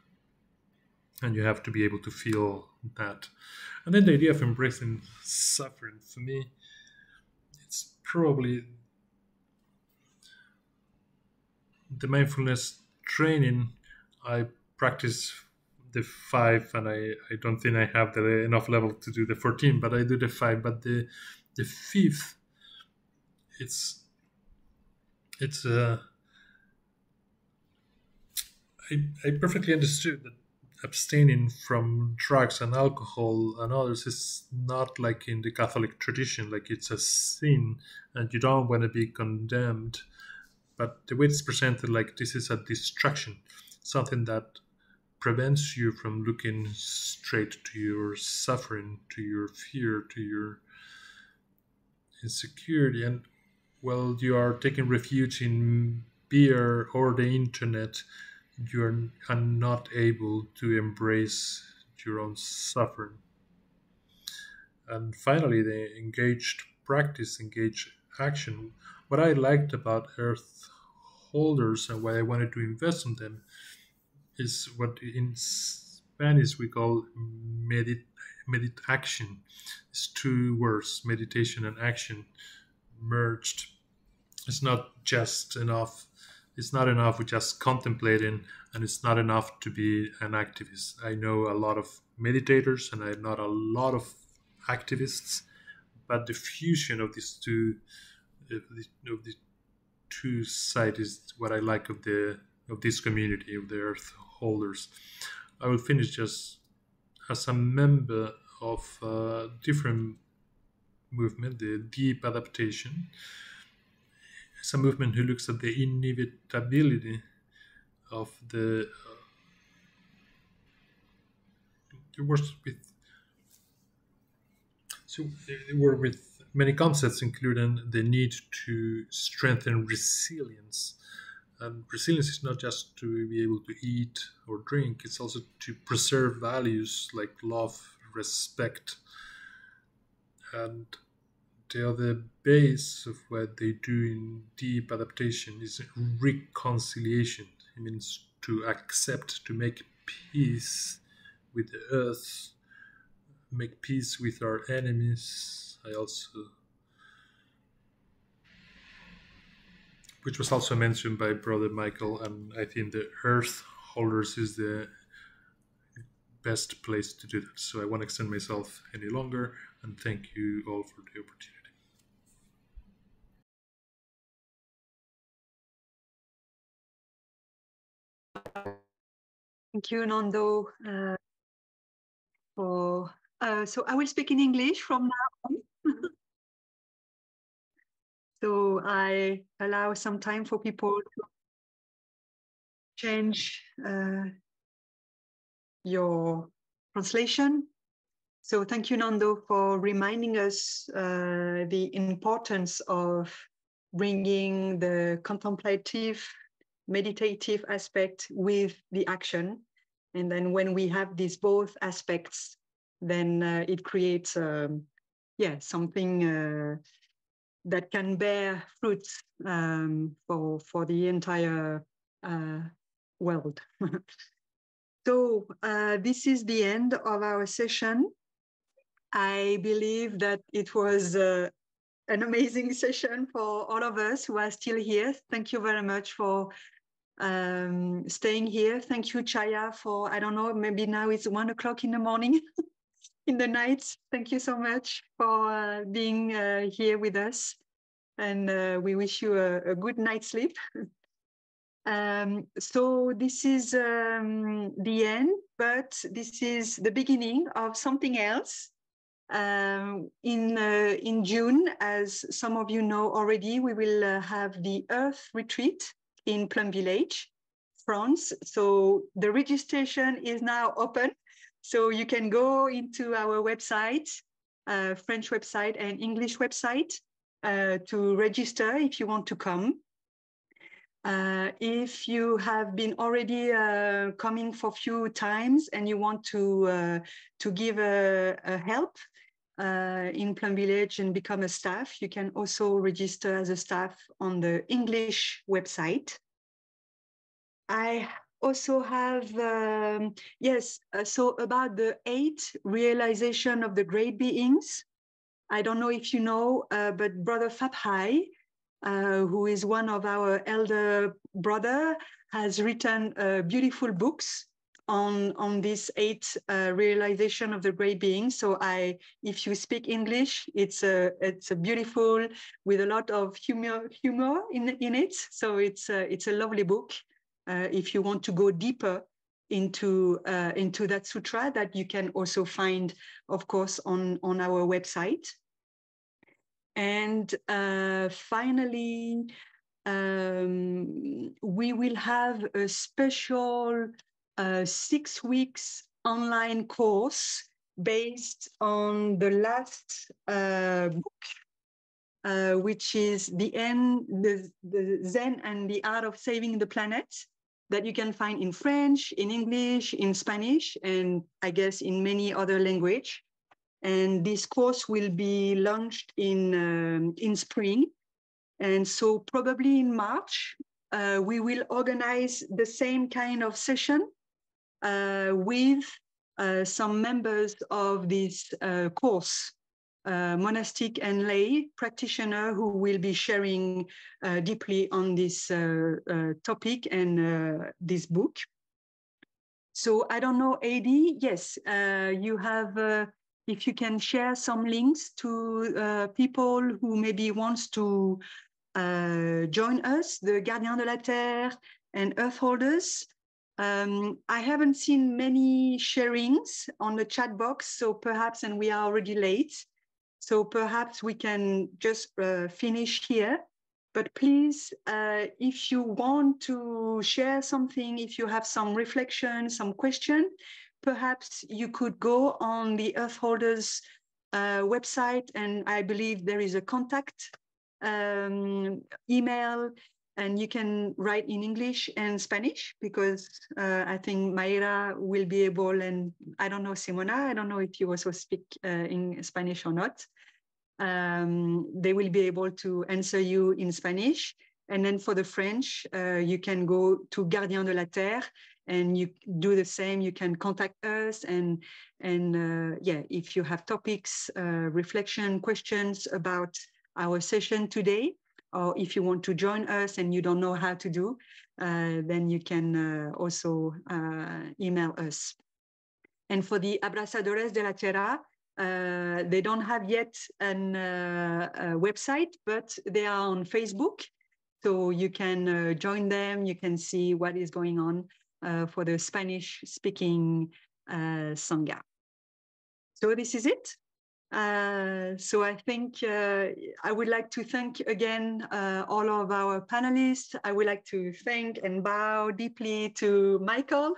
And you have to be able to feel that. And then the idea of embracing suffering, for me, it's probably the mindfulness training I practice the 5, and I don't think I have enough level to do the 14, but I do the 5. But the 5th, it's I perfectly understood that abstaining from drugs and alcohol and others is not like in the Catholic tradition, like it's a sin and you don't want to be condemned. But the way it's presented, like this is a distraction, something that prevents you from looking straight to your suffering, to your fear, to your insecurity. And while you are taking refuge in beer or the internet, you are not able to embrace your own suffering. And finally, the engaged practice, engaged action. What I liked about Earth Holders and why I wanted to invest in them is what in Spanish we call meditation. It's 2 words, meditation and action, merged. It's not just enough. It's not enough with just contemplating, and it's not enough to be an activist. I know a lot of meditators, and I know a lot of activists, but the fusion of these two, of the 2 sides, is what I like of this community of the Earth Holders. I will finish just as a member of a different movement, the deep adaptation. It's a movement who looks at the inevitability of the it was with many concepts, including the need to strengthen resilience. And resilience is not just to be able to eat or drink; it's also to preserve values like love, respect, and the other base of what they do in deep adaptation is reconciliation. It means to accept, to make peace with the earth, make peace with our enemies. Which was also mentioned by Brother Michael, and I think the Earth Holders is the best place to do that. So I won't extend myself any longer, and thank you all for the opportunity. Thank you, Nando. So I will speak in English from now on. So I allow some time for people to change your translation. So thank you, Nando, for reminding us the importance of bringing the contemplative, meditative aspect with the action. And then when we have these both aspects, then it creates something that can bear fruits for the entire world. So this is the end of our session. I believe that it was an amazing session for all of us who are still here. Thank you very much for staying here. Thank you, Chaya, for, I don't know, maybe now it's 1 o'clock in the morning, in the night. Thank you so much for being here with us. And we wish you a good night's sleep. So this is the end, but this is the beginning of something else. In June, as some of you know already, we will have the Earth Retreat in Plum Village, France. So the registration is now open. So you can go into our website, French website and English website to register if you want to come. If you have been already coming for a few times and you want to give a help in Plum Village and become a staff, you can also register as a staff on the English website. I also have, so about the 8 realization of the great beings. I don't know if you know, but Brother Faphai, who is one of our elder brother, has written beautiful books on this 8 realization of the great being. So if you speak English, it's a beautiful, with a lot of humor in it. So it's a lovely book. If you want to go deeper into that sutra, that you can also find, of course, on our website. And finally, we will have a special 6 weeks online course based on the last book, which is the Zen and the Art of Saving the Planet, that you can find in French, in English, in Spanish, and I guess in many other languages. And this course will be launched in spring. And so probably in March, we will organize the same kind of session with some members of this course, monastic and lay practitioner, who will be sharing deeply on this topic and this book. So I don't know, Adi, yes, you have, if you can share some links to people who maybe wants to join us, the Gardiens de la Terre and Earth Holders. I haven't seen many sharings on the chat box, so perhaps, and we are already late, so perhaps we can just finish here. But please, if you want to share something, if you have some reflection, some question, perhaps you could go on the Earth Holders website, and I believe there is a contact email, and you can write in English and Spanish, because I think Mayra will be able, and I don't know, Simona, I don't know if you also speak in Spanish or not. They will be able to answer you in Spanish. And then for the French, you can go to Gardien de la Terre, and you do the same. You can contact us, and yeah, if you have topics, reflection, questions about our session today, or if you want to join us and you don't know how to do, then you can also email us. And for the Abrazadores de la Tierra, they don't have yet a website, but they are on Facebook. So you can join them, you can see what is going on for the Spanish-speaking Sangha. So this is it. So I think I would like to thank again all of our panelists. I would like to thank and bow deeply to Michael.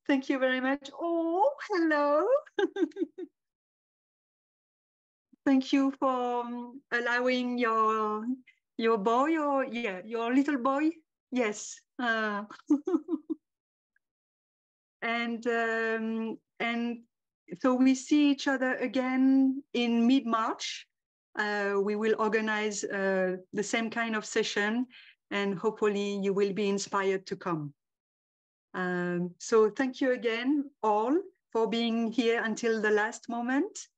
Thank you very much. Oh, hello. Thank you for allowing your boy, or yeah, your little boy. Yes. And so we see each other again in mid-March. We will organize the same kind of session, and hopefully you will be inspired to come. So thank you again all for being here until the last moment.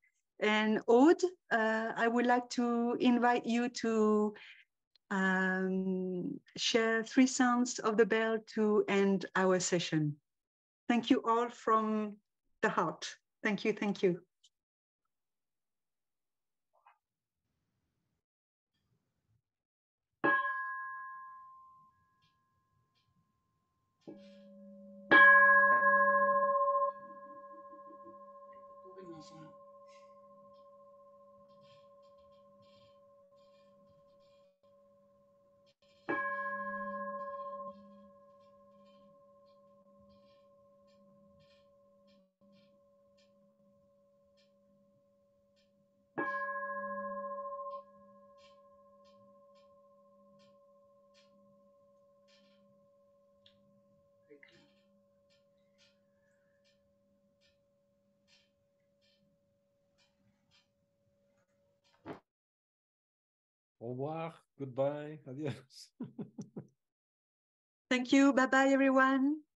And Aude, I would like to invite you to share 3 sounds of the bell to end our session. Thank you all from the heart. Thank you, thank you. Au revoir, goodbye, adios. Thank you, bye-bye everyone.